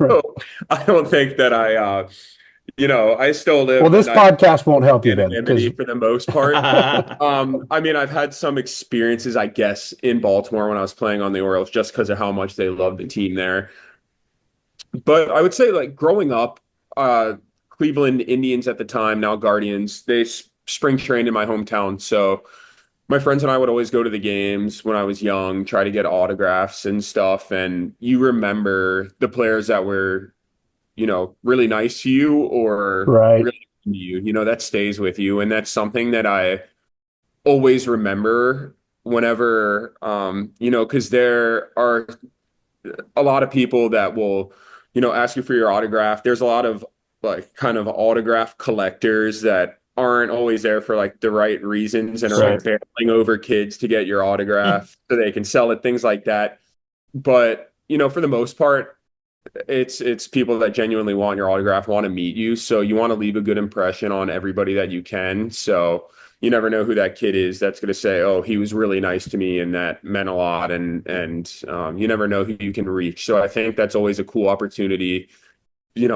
I don't think that I still live. Well, this podcast won't help you then, for the most part. I've had some experiences, I guess, in Baltimore when I was playing on the Orioles, just because of how much they love the team there. But I would say, like, growing up, Cleveland Indians at the time, now Guardians, they spring trained in my hometown. So my friends and I would always go to the games when I was young, try to get autographs and stuff. And you remember the players that were, really nice to you, or really to you, that stays with you. And that's something that I always remember whenever, because there are a lot of people that will, ask you for your autograph. There's a lot of, like, kind of autograph collectors that aren't always there for, like, the right reasons, and are like barreling over kids to get your autograph so they can sell it, things like that. But, for the most part, it's people that genuinely want your autograph, want to meet you. So you want to leave a good impression on everybody that you can. So you never know who that kid is that's going to say, oh, he was really nice to me and that meant a lot. And you never know who you can reach. So I think that's always a cool opportunity.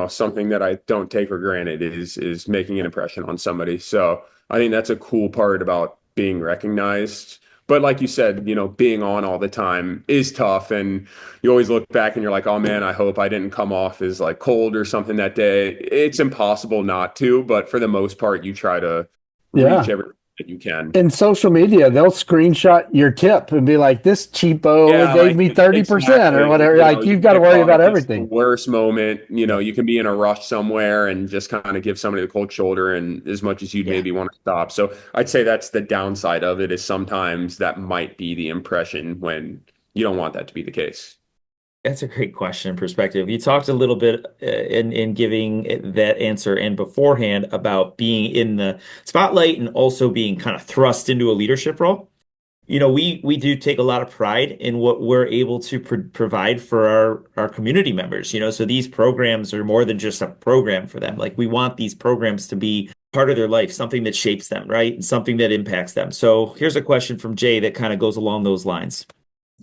Something that I don't take for granted is making an impression on somebody. So I think that's a cool part about being recognized. But like you said, being on all the time is tough. And you always look back and you're like, oh man, I hope I didn't come off as, like, cold or something that day. It's impossible not to, but for the most part, you try to reach everything that you can. In social media, they'll screenshot your tip and be like, this cheapo gave me 30% or whatever. You've got to worry about everything. The worst moment, you can be in a rush somewhere and just kind of give somebody the cold shoulder, and as much as you'd maybe want to stop. So I'd say that's the downside of it, is sometimes that might be the impression when you don't want that to be the case. That's a great question and perspective. You talked a little bit in giving that answer and beforehand about being in the spotlight and also being kind of thrust into a leadership role. We do take a lot of pride in what we're able to provide for our community members. So these programs are more than just a program for them. Like, we want these programs to be part of their life, something that shapes them, right? And something that impacts them. So here's a question from Jay that kind of goes along those lines.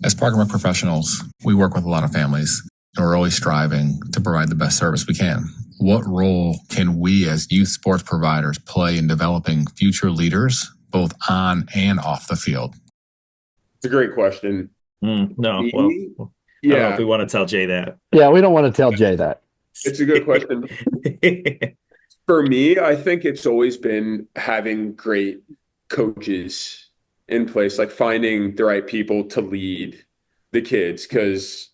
As Park and Rec professionals, we work with a lot of families, and we're always striving to provide the best service we can. What role can we as youth sports providers play in developing future leaders, both on and off the field? a great question. No, well, Me? I don't know if Yeah, we want to tell Jay that. Yeah, we don't want to tell Jay that. it's a good question. For me, I think it's always been having great coaches in place, like finding the right people to lead the kids. Because,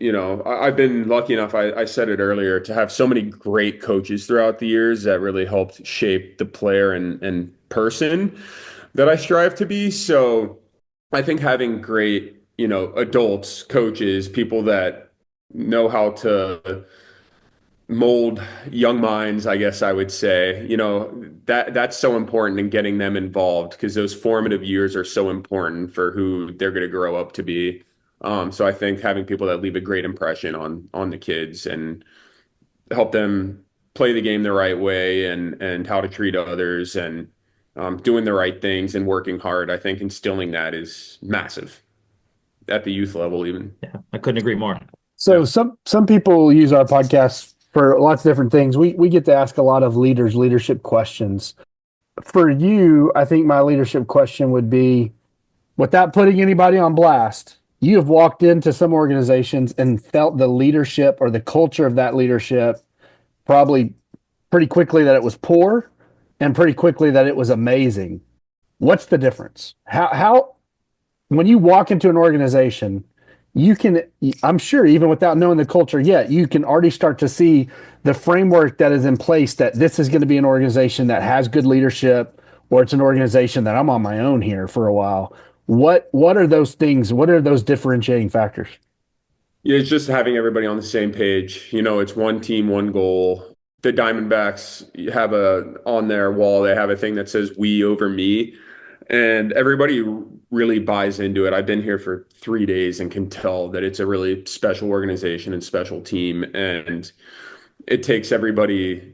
I've been lucky enough, I said it earlier, to have so many great coaches throughout the years that really helped shape the player and person that I strive to be. So I think having great, adults, coaches, people that know how to mold young minds, I guess I would say, that's so important in getting them involved because those formative years are so important for who they're going to grow up to be. So I think having people that leave a great impression on the kids and help them play the game the right way and how to treat others and doing the right things and working hard, I think instilling that is massive at the youth level even. Yeah, I couldn't agree more. So Yeah. some people use our podcast for lots of different things. We get to ask a lot of leadership questions. For you, I think my leadership question would be, without putting anybody on blast, you have walked into some organizations and felt the leadership or the culture of that leadership probably pretty quickly that it was poor and pretty quickly that it was amazing. What's the difference? How when you walk into an organization, you can, I'm sure, even without knowing the culture yet, you can already start to see the framework that is in place that this is going to be an organization that has good leadership, or it's an organization that I'm on my own here for a while. What are those things? What are those differentiating factors? Yeah, it's just having everybody on the same page. It's one team, one goal. The Diamondbacks have on their wall, they have a thing that says "we over me," and everybody really buys into it. I've been here for 3 days and can tell that it's a really special organization and special team, and it takes everybody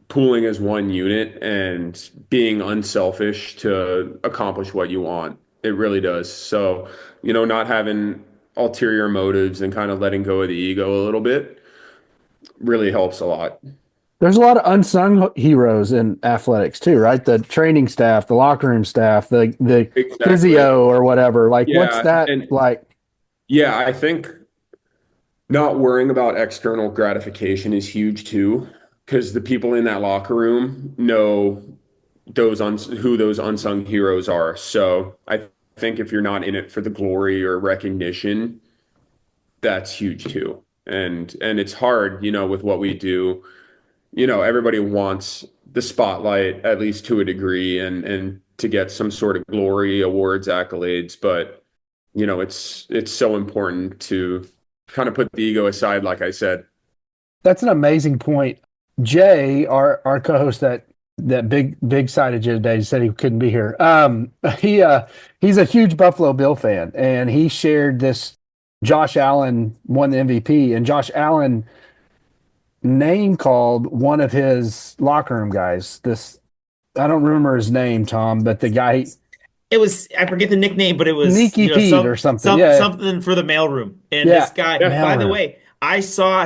pooling as one unit and being unselfish to accomplish what you want. It really does. So, not having ulterior motives and kind of letting go of the ego a little bit really helps a lot. There's a lot of unsung heroes in athletics too, right? The training staff, the locker room staff, the Exactly. physio or whatever. Like, what's Yeah, that and like? yeah, I think not worrying about external gratification is huge too, because the people in that locker room know who those unsung heroes are. So I think if you're not in it for the glory or recognition, that's huge too. And it's hard, with what we do. Everybody wants the spotlight at least to a degree and to get some sort of glory, awards, accolades, but it's so important to kind of put the ego aside, like I said. That's an amazing point. Jay, our co-host that big sided you today, said he couldn't be here. He's a huge Buffalo Bill fan, and he shared this. Josh Allen won the MVP, and Josh Allen name called one of his locker room guys. This, I don't remember his name, Tom, but the guy, It was, I forget the nickname, but it was Sneaky Pete or something. Yeah. something for the mailroom. And Yeah. this guy, Yeah. by the Mailroom. way, I saw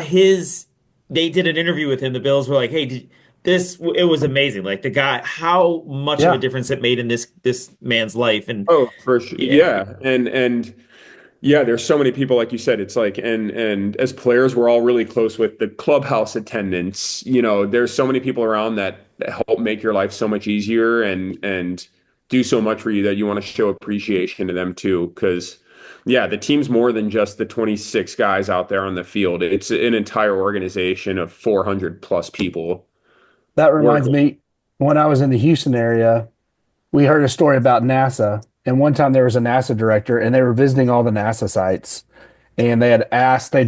they did an interview with him. The Bills were like, hey, it was amazing. Like the guy, how much of Yeah. a difference it made in this man's life. And Oh, for sure. yeah, Yeah. And yeah, there's so many people, like you said, it's like, and as players, we're all really close with the clubhouse attendants. There's so many people around that help make your life so much easier and do so much for you that you want to show appreciation to them too. Because yeah, the team's more than just the 26 guys out there on the field. It's an entire organization of 400 plus people. That reminds Working. me, when I was in the Houston area, we heard a story about NASA. And one time there was a NASA director, and they were visiting all the NASA sites. And they'd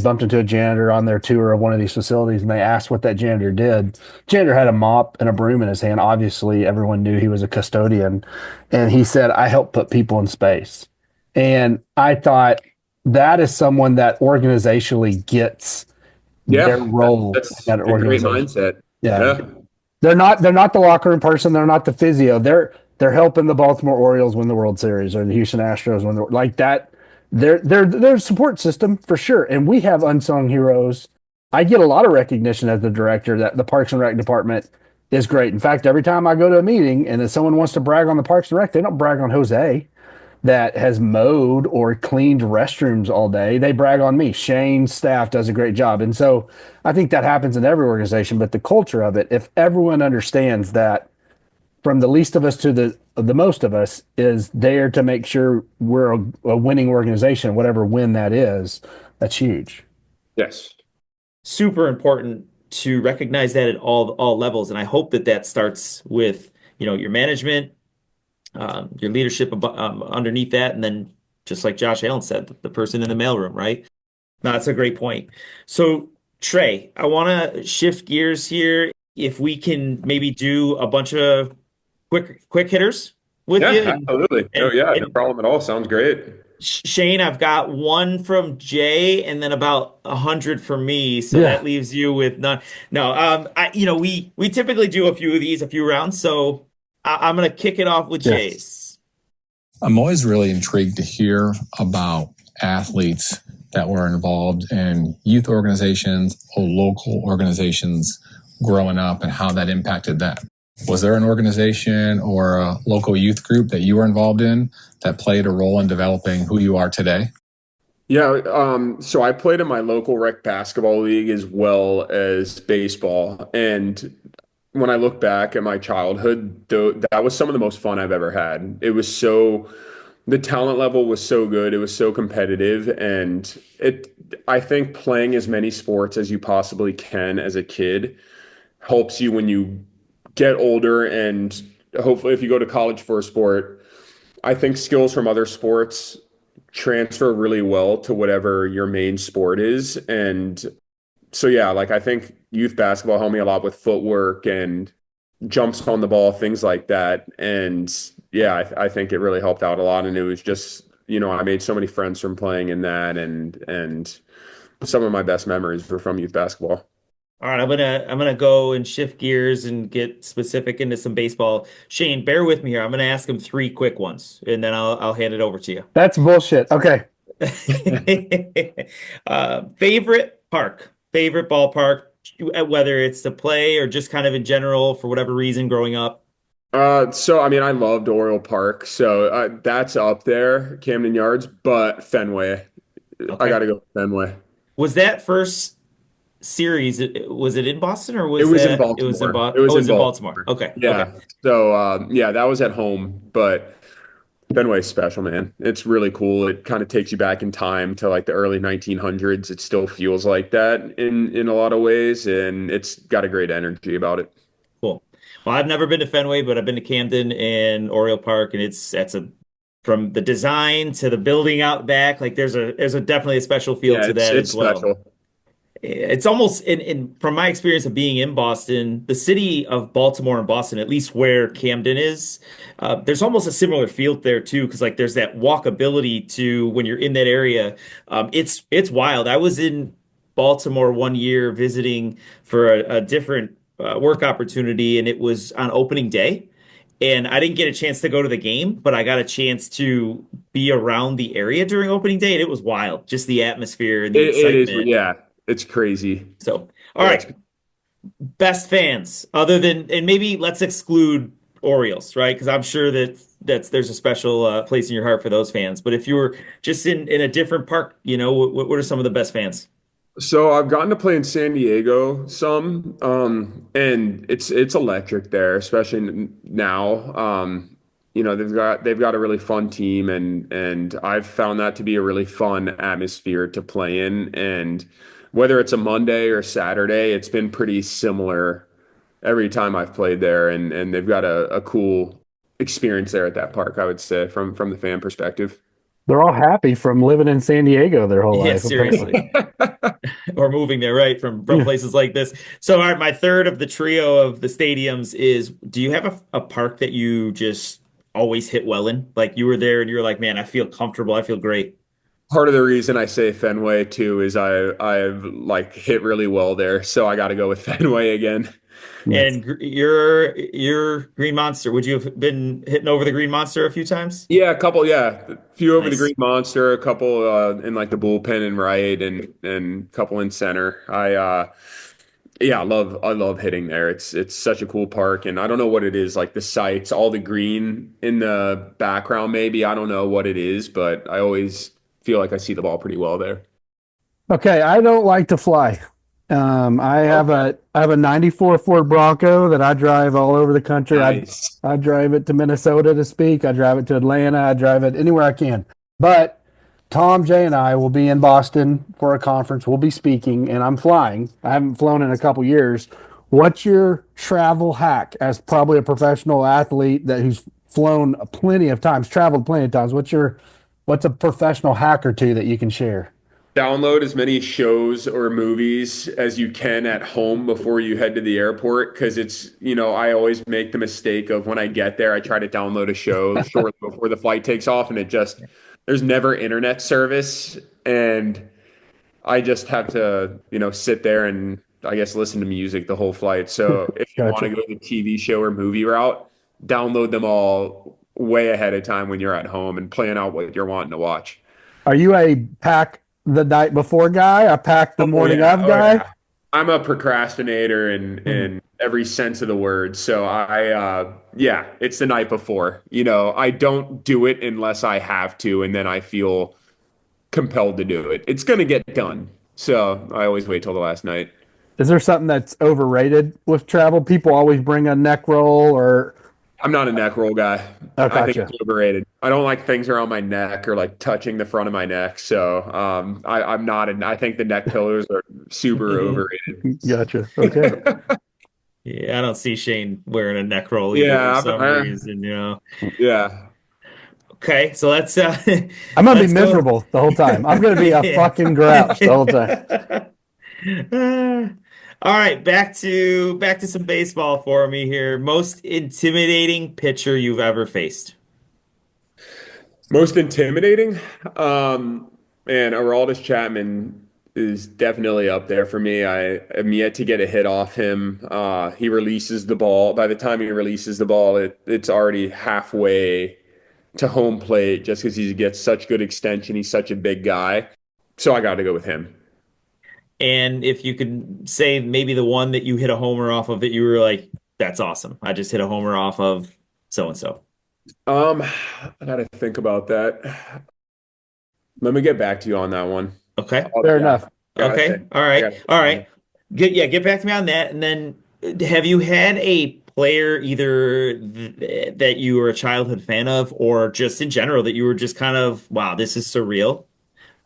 bumped into a janitor on their tour of one of these facilities, and they asked what that janitor did. Janitor had a mop and a broom in his hand. Obviously, everyone knew he was a custodian. And he said, I help put people in space. And I thought, that is someone that organizationally gets Yeah, their role that's in that a great organization. mindset. Yeah. Yeah. They're not the locker room person. They're not the physio. They're helping the Baltimore Orioles win the World Series or the Houston Astros win like that. They're a support system for sure. And we have unsung heroes. I get a lot of recognition as the director that the Parks and Rec department is great. In fact, every time I go to a meeting and if someone wants to brag on the Parks and Rec, they don't brag on Jose. that has mowed or cleaned restrooms all day, they brag on me. Shane's staff does a great job. And so I think that happens in every organization, but the culture of it, if everyone understands that from the least of us to the most of us is there to make sure we're a winning organization, whatever win that is, that's huge. Yes. Super important to recognize that at all levels, and I hope that that starts with your management, your leadership underneath that, and then just like Josh Allen said, the person in the mailroom, right? No, that's a great point. So Trey, I want to shift gears here. If we can maybe do a bunch of quick hitters with Yeah, you, absolutely. Oh, yeah, no problem at all. Sounds great. Shane, I've got one from Jay and then about 100 from me, so Yeah. that leaves you with none. No, we typically do a few of these, a few rounds, so I'm gonna kick it off with Yes. Jay's. I'm always really intrigued to hear about athletes that were involved in youth organizations or local organizations growing up and how that impacted them. Was there an organization or a local youth group that you were involved in that played a role in developing who you are today? Yeah, so I played in my local rec basketball league as well as baseball. And when I look back at my childhood, that was some of the most fun I've ever had. The talent level was so good. It was so competitive. And I think playing as many sports as you possibly can as a kid helps you when you get older. And hopefully, if you go to college for a sport, I think skills from other sports transfer really well to whatever your main sport is. And so, yeah, like I think youth basketball helped me a lot with footwork and jumps on the ball, things like that. And yeah, I think it really helped out a lot. And it was just, I made so many friends from playing in that, and some of my best memories were from youth basketball. All right, I'm gonna go and shift gears and get specific into some baseball. Shane, bear with me here. I'm gonna ask him three quick ones, and then I'll hand it over to you. That's bullshit. Okay. Favorite ballpark, whether it's to play or just kind of in general for whatever reason growing up. So I mean, I loved Oriole Park, so that's up there, Camden Yards, but Fenway. I got Okay. to go with Fenway. Was that first series, was it in Boston or It was was in that it was in Baltimore. Boston? It was Oh, it in was in Baltimore. Baltimore. Okay. Okay. Yeah. So yeah, that was at home, but Fenway's special, man. It's really cool. It kind of takes you back in time to like the early 1900s. It still feels like that in a lot of ways, and it's got a great energy about it. Cool. Well, I've never been to Fenway, but I've been to Camden and Oriole Park, and that's a from the design to the building out back, like there's a definitely a special feel Yeah, to it's that it's as well. special. It's almost in from my experience of being in Boston, the city of Baltimore and Boston, at least where Camden is, there's almost a similar feel there too, because like there's that walkability to when you're in that area. It's wild. I was in Baltimore one year visiting for a different work opportunity, and it was on opening day. And I didn't get a chance to go to the game, but I got a chance to be around the area during opening day, and it was wild. Just the atmosphere and the It is, excitement. yeah, it's crazy. So, all Yeah, right, best fans other than, and maybe let's exclude Orioles, right? Because I'm sure that there's a special place in your heart for those fans. But if you were just in a different park, what are some of the best fans? so I've gotten to play in San Diego some, and it's electric there, especially now. They've got a really fun team, and I've found that to be a really fun atmosphere to play in. And whether it's a Monday or Saturday, it's been pretty similar every time I've played there, and they've got a cool experience there at that park, I would say, from the fan perspective. They're all happy from living in San Diego their whole Yeah, life, apparently. seriously. Or moving there, right, from Yeah. places like this. So, all right, my third of the trio of the stadiums is, do you have a park that you just always hit well in? Like you were there and you were like, man, I feel comfortable. I feel great. Part of the reason I say Fenway too is I've like hit really well there, so I got to go with Fenway again. Nice. And your Green Monster, would you have been hitting over the Green Monster a few times? Yeah, a couple, yeah, a few over the Nice. Green Monster, a couple in like the bullpen and right, and a couple in center. Yeah, I love hitting there. It's such a cool park, and I don't know what it is, like the sights, all the green in the background maybe. I don't know what it is, but I always feel like I see the ball pretty well there. Okay, I don't like to fly. Okay. I have a '94 Ford Bronco that I drive all over the country. Nice. I drive it to Minnesota to speak. I drive it to Atlanta. I drive it anywhere I can. But Tom, Jay, and I will be in Boston for a conference. We'll be speaking, and I'm flying. I haven't flown in a couple years. What's your travel hack as probably a professional athlete who's flown plenty of times, traveled plenty of times? What's a professional hack or two that you can share? Download as many shows or movies as you can at home before you head to the airport because I always make the mistake of when I get there, I try to download a show shortly before the flight takes off, and there's never internet service, and I just have to, sit there and I guess listen to music the whole flight. So if you want Gotcha. to go the TV show or movie route, download them all way ahead of time when you're at home and plan out what you're wanting to watch. Are you a pack the night before guy? A pack the Oh morning yeah, of oh guy? yeah. I'm a procrastinator in Mhm. in every sense of the word. So yeah, it's the night before. I don't do it unless I have to, and then I feel compelled to do it. It's gonna get done. So I always wait till the last night. Is there something that's overrated with travel? People always bring a neck roll or I'm not a neck roll guy. oh, I think gotcha. it's overrated. I don't like things around my neck or like touching the front of my neck. So I'm not, and I think the neck pillows are super overrated. Gotcha. Okay. Yeah, I don't see Shane wearing a neck roll either for Yeah, some reason. yeah. Okay, so let's I'm gonna be let's go. miserable the whole time. I'm gonna be a Yeah. fucking grouch the whole time. All right, back to some baseball for me here. Most intimidating pitcher you've ever faced. Most intimidating? Man, Aroldis Chapman is definitely up there for me. I am yet to get a hit off him. He releases the ball. By the time he releases the ball, it's already halfway to home plate just because he gets such good extension. He's such a big guy. So I got to go with him. And if you could say maybe the one that you hit a homer off of that you were like, that's awesome. I just hit a homer off of so and so. I got to think about that. Let me get back to you on that one. Okay. Fair Yeah, enough. gotta Okay. think. All I right. gotta All think. right. Get back to me on that. And then have you had a player either that you were a childhood fan of or just in general that you were just kind of, wow, this is surreal.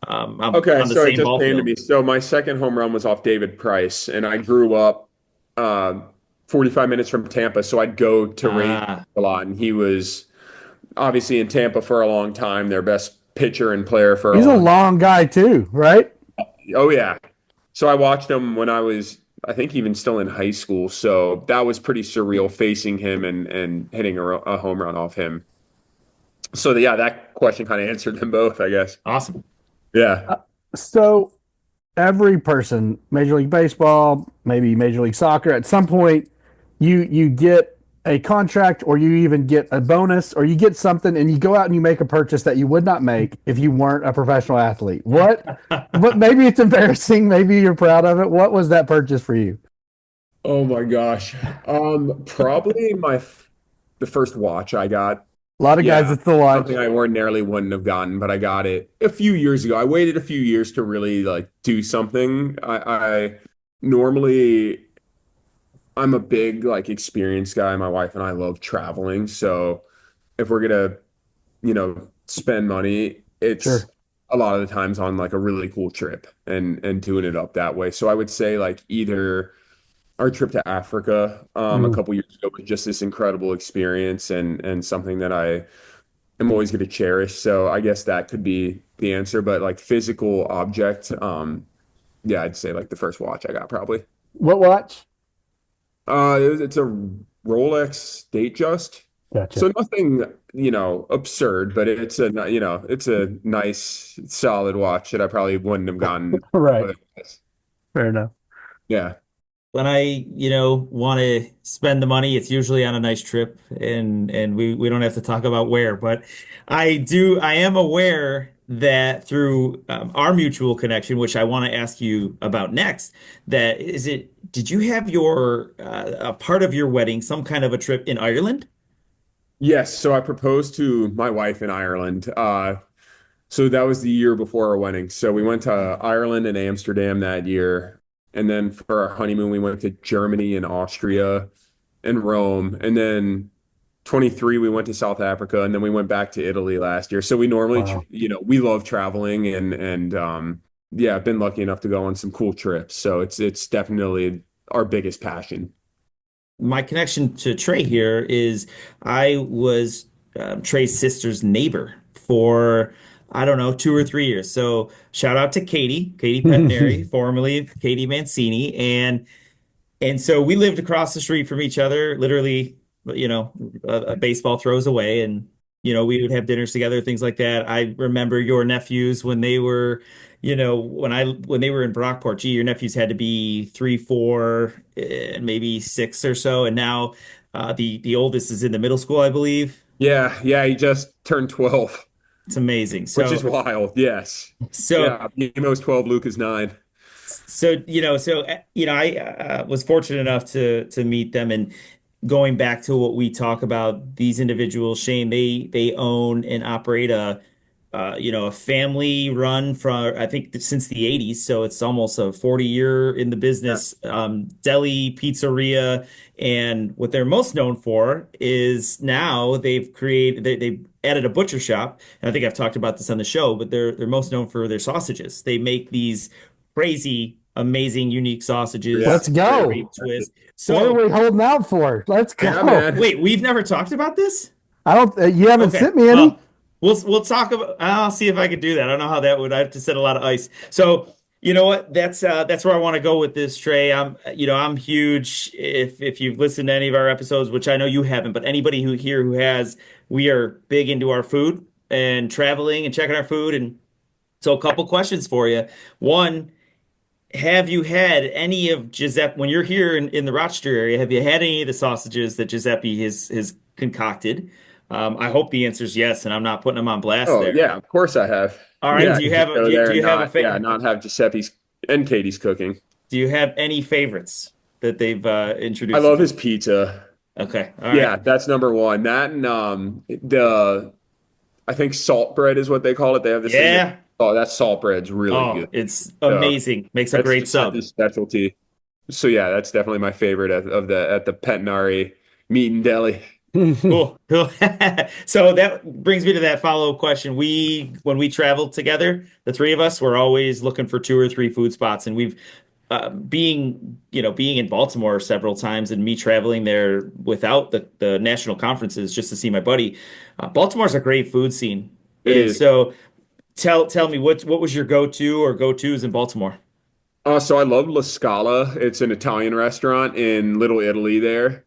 I'm Okay, on the so it same just ball came to field. me. So my second home run was off David Price, and I grew up uh, 45 minutes from Tampa, so I'd go to Rangers Ah, a lot, and he was obviously in Tampa for a long time, their best pitcher and player for a He's a long. long guy too, right? Oh yeah. So I watched him when I was, I think, even still in high school. So that was pretty surreal facing him and hitting a home run off him. So yeah, that question kind of answered them both, I guess. awesome. Yeah. So every person, Major League Baseball, maybe Major League Soccer, at some point you get a contract or you even get a bonus or you get something and you go out and you make a purchase that you would not make if you weren't a professional athlete. What maybe it's embarrassing, maybe you're proud of it. What was that purchase for you? Oh my gosh. Probably the first watch I got. A lot of guys Yeah, it's the watch. something I ordinarily wouldn't have gotten, but I got it a few years ago. I waited a few years to really like do something. I normally I'm a big like experience guy. My wife and I love traveling, so if we're gonna, spend money, it's Sure. a lot of the times on like a really cool trip and doing it up that way. So I would say like either our trip to Africa a Mm. couple years ago was just this incredible experience and something that I am always going to cherish. So I guess that could be the answer. But like physical object, yeah, I'd say like the first watch I got probably. What watch? It's a Rolex Datejust. Gotcha. So nothing, absurd, but it's a nice solid watch that I probably wouldn't have gotten Right. otherwise. Fair enough. Yeah. When I want to spend the money, it's usually on a nice trip and we don't have to talk about where, but I am aware that through our mutual connection, which I want to ask you about next, that is it did you have your a part of your wedding, some kind of a trip in Ireland? Yes, so I proposed to my wife in Ireland. So that was the year before our wedding. So we went to Ireland and Amsterdam that year. And then for our honeymoon, we went to Germany and Austria and Rome. And then 23, we went to South Africa, and then we went back to Italy last year. So we normally, Wow. we love traveling and yeah, I've been lucky enough to go on some cool trips. So it's definitely our biggest passion. My connection to Trey here is I was Trey's sister's neighbor for, I don't know, 2 or 3 years. So shout out to Katie Pettinari, formerly Katie Mancini. And so we lived across the street from each other, literally, a baseball throws away. And, we would have dinners together, things like that. I remember your nephews when they were, when they were in Brockport, gee, your nephews had to be 3, 4, and maybe 6 or so. And now the oldest is in the middle school, I believe. Yeah, yeah, he just turned 12, It's amazing. which is wild. Yes. So Yeah, Nemo's 12, Luke is 9. I was fortunate enough to meet them, and going back to what we talk about, these individuals, Shane, they own and operate a family run from, I think, since the 80s, so it's almost a 40-year in the Yeah. business, deli pizzeria. And what they're most known for is now they've added a butcher shop, and I think I've talked about this on the show, but they're most known for their sausages. They make these crazy, amazing, unique Yeah. Let's sausages, rare go. beef twist. What are So we holding out for? Let's Yeah, go. man. wait, we've never talked about this? I don't. You haven't Okay. sent me any. Well, we'll talk about. I'll see if I can do that. I don't know how that would. I have to set a lot of ice. So you know what? That's where I want to go with this, Trey. I'm huge. If you've listened to any of our episodes, which I know you haven't, but anybody who has, we are big into our food and traveling and checking our food. And so a couple questions for you. One, have you had any of Giuseppe when you're here in the Rochester area? Have you had any of the sausages that Giuseppe has concocted? I hope the answer is yes, and I'm not putting him on blast Oh, there. yeah, of course I have. All right. Yeah, Do I you just have a go do you, there do and you have a not have Giuseppe's and Katie's cooking. do you have any favorites that they've I introduced you love his to? pizza. Okay. All Yeah, right. that's number one. That and the I think salt bread is what they call it. They have this thing that Yeah. oh, that salt bread's really Oh, good. it's Uh, amazing. Makes a that's great sub. Giuseppe's specialty. So yeah, that's definitely my favorite of the at the Pettinari Meat and Deli. Cool. Cool. So that brings me to that follow-up question. When we travel together, the three of us, we're always looking for 2 or 3 food spots, and we've being in Baltimore several times and me traveling there without the national conferences just to see my buddy. Baltimore's a great food scene, It and is. so tell me what was your go-to or go-tos in Baltimore? So I love La Scala. It's an Italian restaurant in Little Italy there.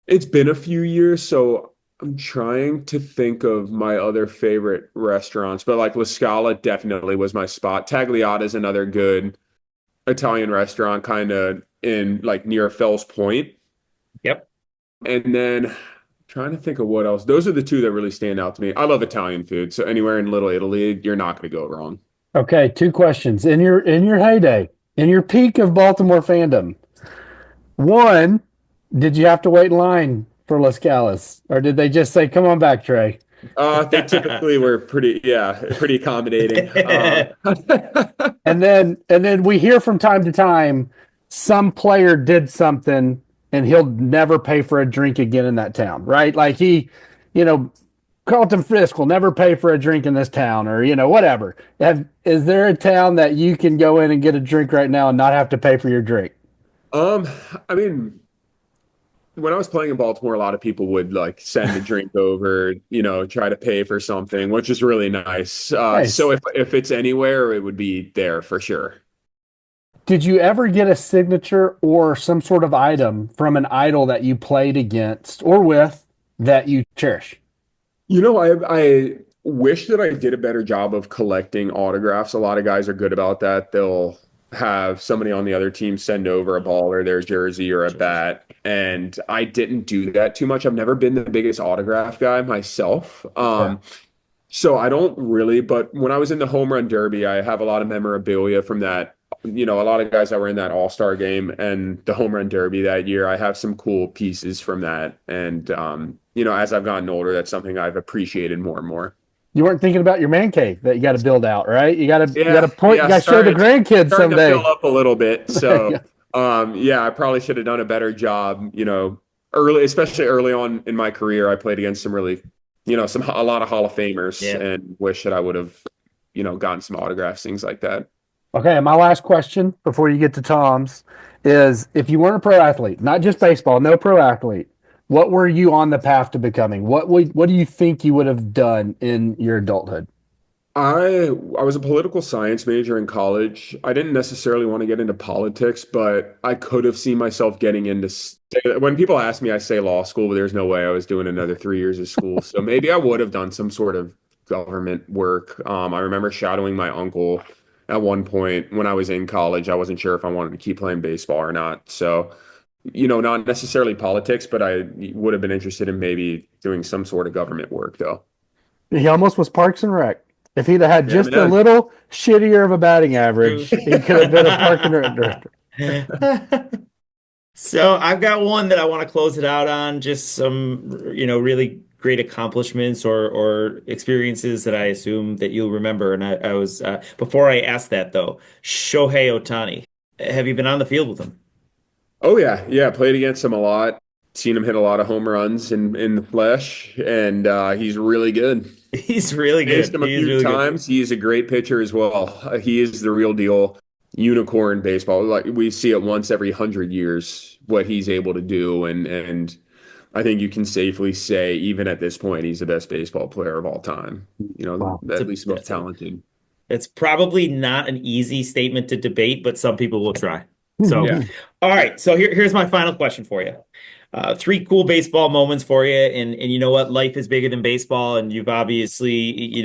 It's been a few years, so I'm trying to think of my other favorite restaurants, but like La Scala definitely was my spot. Tagliata is another good Italian restaurant, kind of in like near Fells Point. Yep. And then trying to think of what else. Those are the two that really stand out to me. I love Italian food, so anywhere in Little Italy, you're not going to go wrong. Okay, two questions. In your heyday, in your peak of Baltimore fandom, one, did you have to wait in line for Las Calas, or did they just say, "Come on back, Trey"? They typically were pretty accommodating. And then we hear from time to time some player did something and he'll never pay for a drink again in that town, right? Like you know, Carlton Fisk will never pay for a drink in this town, or whatever. Is there a town that you can go in and get a drink right now and not have to pay for your drink? Um, I mean, when I was playing in Baltimore, a lot of people would like send a drink over, try to pay for something, which is really nice. Nice. So if it's anywhere, it would be there for sure. Did you ever get a signature or some sort of item from an idol that you played against or with that you cherish? I wish that I did a better job of collecting autographs. A lot of guys are good about that. They'll have somebody on the other team send over a ball or their jersey or a bat. And I didn't do that too much. I've never been the biggest autograph guy myself. Yeah. So I don't really, but when I was in the home run derby, I have a lot of memorabilia from that a lot of guys that were in that All-Star game and the home run derby that year. I have some cool pieces from that. And, as I've gotten older, that's something I've appreciated more and more. You weren't thinking about your man cave that you got to build out, right? You got to Yeah, point. You got to show the grandkids starting someday. to fill up a little bit. So, I probably should have done a better job, early, especially early on in my career. I played against some really, a lot of Hall of Famers, and wish that I would have, gotten some autographs, things like that. Okay, my last question before you get to Tom's is, if you weren't a pro athlete, not just baseball, no pro athlete, what were you on the path to becoming? What do you think you would have done in your adulthood? I was a political science major in college. I didn't necessarily want to get into politics, but I could have seen myself getting into, when people ask me, I say law school, but there's no way I was doing another 3 years of school. So maybe I would have done some sort of government work. I remember shadowing my uncle at one point when I was in college. I wasn't sure if I wanted to keep playing baseball or not. So, not necessarily politics, but I would have been interested in maybe doing some sort of government work, though. He almost was Parks and Rec. If he'd have had just a little shittier of a batting average, he could have been a Park and Rec director. So I've got one that I want to close it out on. Just some, really great accomplishments or experiences that I assume that you'll remember. And I was before I ask that though, Shohei Ohtani. Have you been on the field with him? Oh yeah. Played against him a lot. Seen him hit a lot of home runs in the flesh, and he's really good. He's really good. Faced him a few times. He's a great pitcher as well. He is the real deal unicorn baseball. Like, we see it once every 100 years what he's able to do, and I think you can safely say, even at this point, he's the best baseball player of all time. Wow. At least most talented. It's probably not an easy statement to debate, but some people will try. So, All right. So here's my final question for you. 3 cool baseball moments for you, and you know what? Life is bigger than baseball, and you've obviously,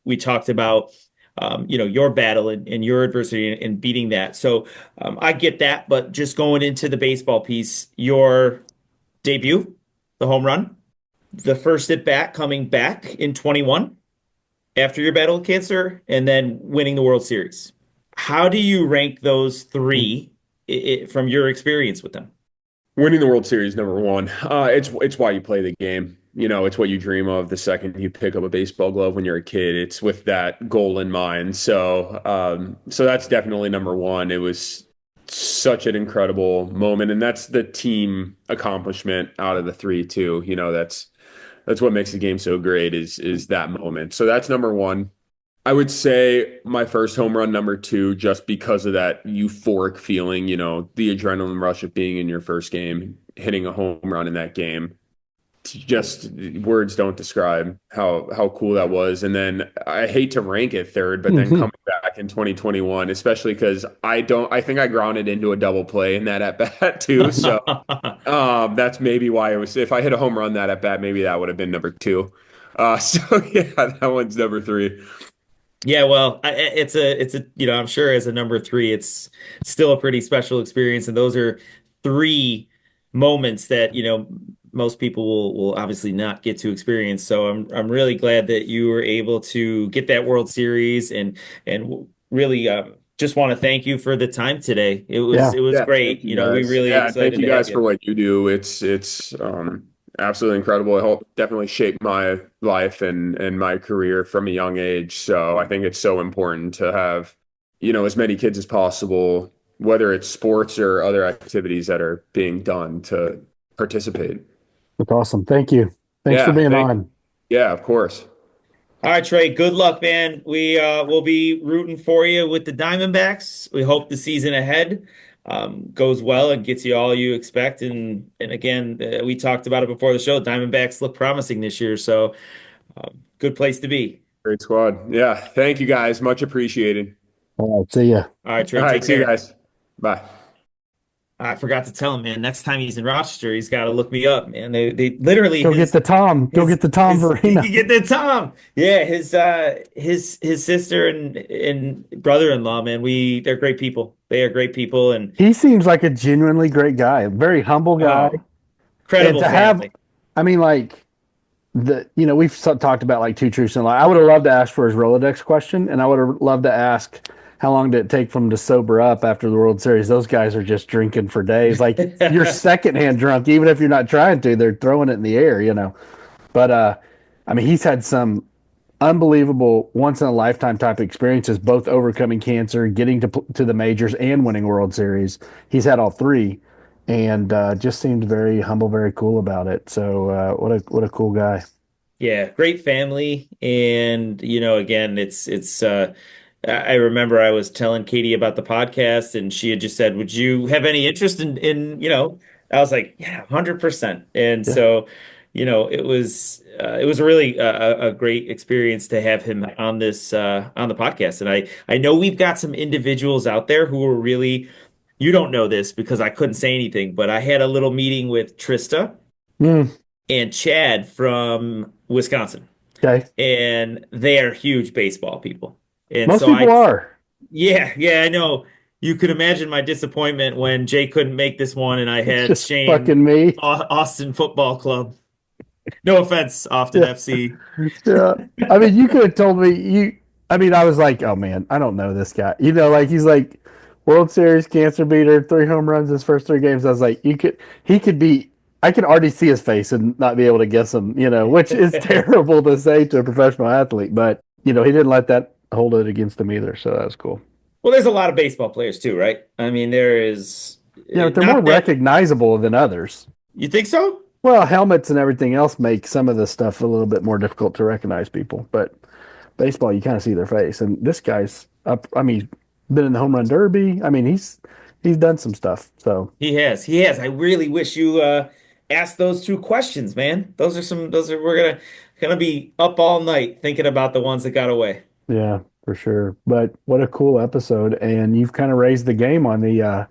we talked about, your battle and your adversity and beating that. So I get that, but just going into the baseball piece, your debut, the home run, the first at bat coming back in 21 after your battle with cancer, and then winning the World Series. How do you rank those 3 from your experience with them? Winning the World Series, number one. It's why you play the game. It's what you dream of the second you pick up a baseball glove when you're a kid. It's with that goal in mind. So that's definitely number one. It was such an incredible moment, and that's the team accomplishment out of the 3 too. That's what makes the game so great is that moment. So that's number one. I would say my first home run, number 2, just because of that euphoric feeling, the adrenaline rush of being in your first game, hitting a home run in that game. Just words don't describe how cool that was. And then I hate to rank it third, but then coming back in 2021, especially because I think I grounded into a double play in that at bat too. So that's maybe why it was. If I hit a home run that at bat, maybe that would have been number 2. That one's number 3. Yeah, well, it's a I'm sure as a number 3, it's still a pretty special experience, and those are 3 moments that most people will obviously not get to experience. So I'm really glad that you were able to get that World Series, and really just want to thank you for the time today. It was great. We really excited. Thank you guys for what you do. It's absolutely incredible. It helped definitely shape my life and my career from a young age. So I think it's so important to have, as many kids as possible, whether it's sports or other activities that are being done, to participate. That's awesome. Thank you. Thanks for being on. Yeah, of course. All right, Trey, good luck, man. We will be rooting for you with the Diamondbacks. We hope the season ahead goes well and gets you all you expect. And again, we talked about it before the show. Diamondbacks look promising this year, so good place to be. Great squad. Yeah, thank you guys. Much appreciated. All right, see ya. All right, Trey. All right, see you guys. Bye. I forgot to tell him, man. Next time he's in Rochester, he's got to look me up, man. They literally get the Tom. Go get the Tom Verena. Get the Tom. Yeah, his sister and brother-in-law, man. They're great people. They are great people, and he seems like a genuinely great guy. A very humble guy. Incredible family. We've talked about like 2 truths and a lie. I would have loved to ask for his Rolodex question, and I would have loved to ask how long did it take for them to sober up after the World Series? Those guys are just drinking for days. Like you're secondhand drunk, even if you're not trying to. They're throwing it in the air, you know. But I mean, he's had some unbelievable once in a lifetime type experiences, both overcoming cancer, getting to the majors, and winning World Series. He's had all three, and just seemed very humble, very cool about it. So what a cool guy. Yeah, great family. And, again, I remember I was telling Katie about the podcast and she had just said, would you have any interest I was like, yeah, 100%. And Yeah. so, it was really a great experience to have him on on the podcast. And I know we've got some individuals out there who are really, you don't know this because I couldn't say anything, but I had a little meeting with Trista Mm, and Chad from Wisconsin, okay. and they are huge baseball people. And Most so people are. yeah, I know. You could imagine my disappointment when Jay couldn't make this one, and I It's had just Shane fucking me. Austin Football Club. No offense, Austin Yeah. FC. Yeah. I mean, you could have told me I mean, I was like, oh man, I don't know this guy. You know, like he's like World Series cancer beater, 3 home runs his first 3 games. I was like, he could be, I can already see his face and not be able to guess him, you know, which is terrible to say to a professional athlete, but he didn't let that hold it against him either. So that was cool. Well, there's a lot of baseball players too, right? I mean, there is Yeah, but they're more not that recognizable than others. you think so? Well, helmets and everything else make some of the stuff a little bit more difficult to recognize people, but baseball, you kind of see their face. And this guy's up. I mean, been in the home run derby. I mean, he's done some stuff. So He has. He has. I really wish you asked those 2 questions, man. We're gonna be up all night thinking about the ones that got away. yeah, for sure. But what a cool episode! And you've kind of raised the game on the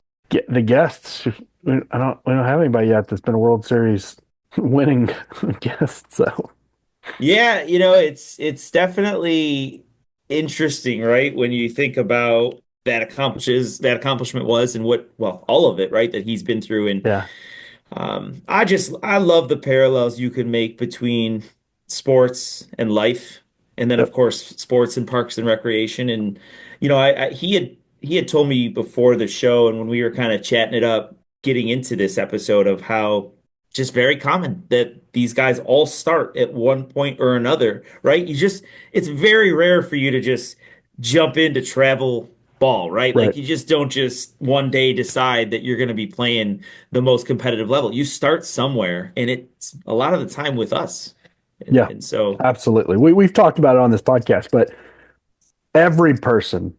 guests. We don't have anybody yet that's been a World Series winning guest. So Yeah, it's definitely interesting, right? When you think about that accomplishment was and all of it, right, that he's been through. And yeah, I love the parallels you can make between sports and life, and then of yep, course sports and parks and recreation. And he had told me before the show, and when we were kind of chatting it up, getting into this episode of how just very common that these guys all start at one point or another, right? It's very rare for you to just jump into travel ball, right? right, Like you just don't just one day decide that you're going to be playing the most competitive level. You start somewhere, and it's a lot of the time with us. And, yeah, and so, absolutely. We've talked about it on this podcast, but every person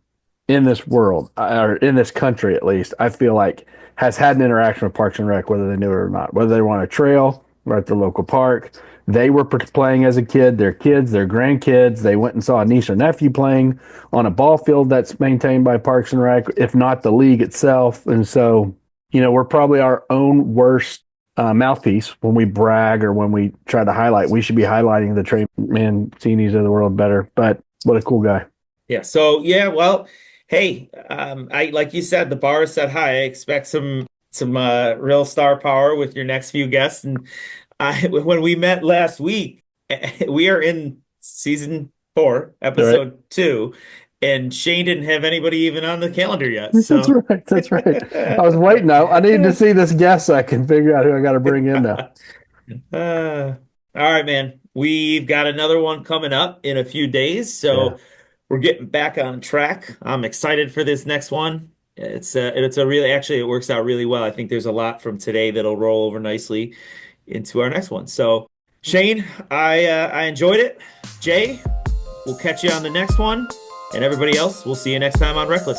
in this world, or in this country at least, I feel like has had an interaction with Parks and Rec, whether they knew it or not. Whether they were on a trail or at the local park, they were playing as a kid, their kids, their grandkids. They went and saw a niece or nephew playing on a ball field that's maintained by Parks and Rec, if not the league itself. And so, we're probably our own worst mouthpiece when we brag or when we try to highlight. We should be highlighting the Trey Mancinis of the world better. But what a cool guy. yeah. So, yeah, well, hey, I like you said, the bar is set high. I expect some real star power with your next few guests. And when we met last week, we are in season 4, episode 2, and Shane didn't have anybody even on the calendar yet. So That's right. That's right. I was waiting. I needed to see this guest so I can figure out who I got to bring in now. All right, man. We've got another one coming up in a few days, so Yeah. we're getting back on track. I'm excited for this next one. It's a really actually it works out really well. I think there's a lot from today that'll roll over nicely into our next one. So, Shane, I enjoyed it. Jay, we'll catch you on the next one, and everybody else, we'll see you next time on RecLess.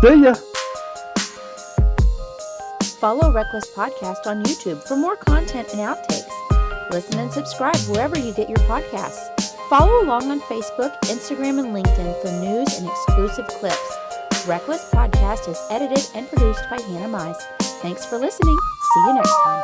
See ya. Follow RecLess Podcast on YouTube for more content and outtakes. Listen and subscribe wherever you get your podcasts. Follow along on Facebook, Instagram, and LinkedIn for news and exclusive clips. RecLess Podcast is edited and produced by Hannah Mize. Thanks for listening. See you next time.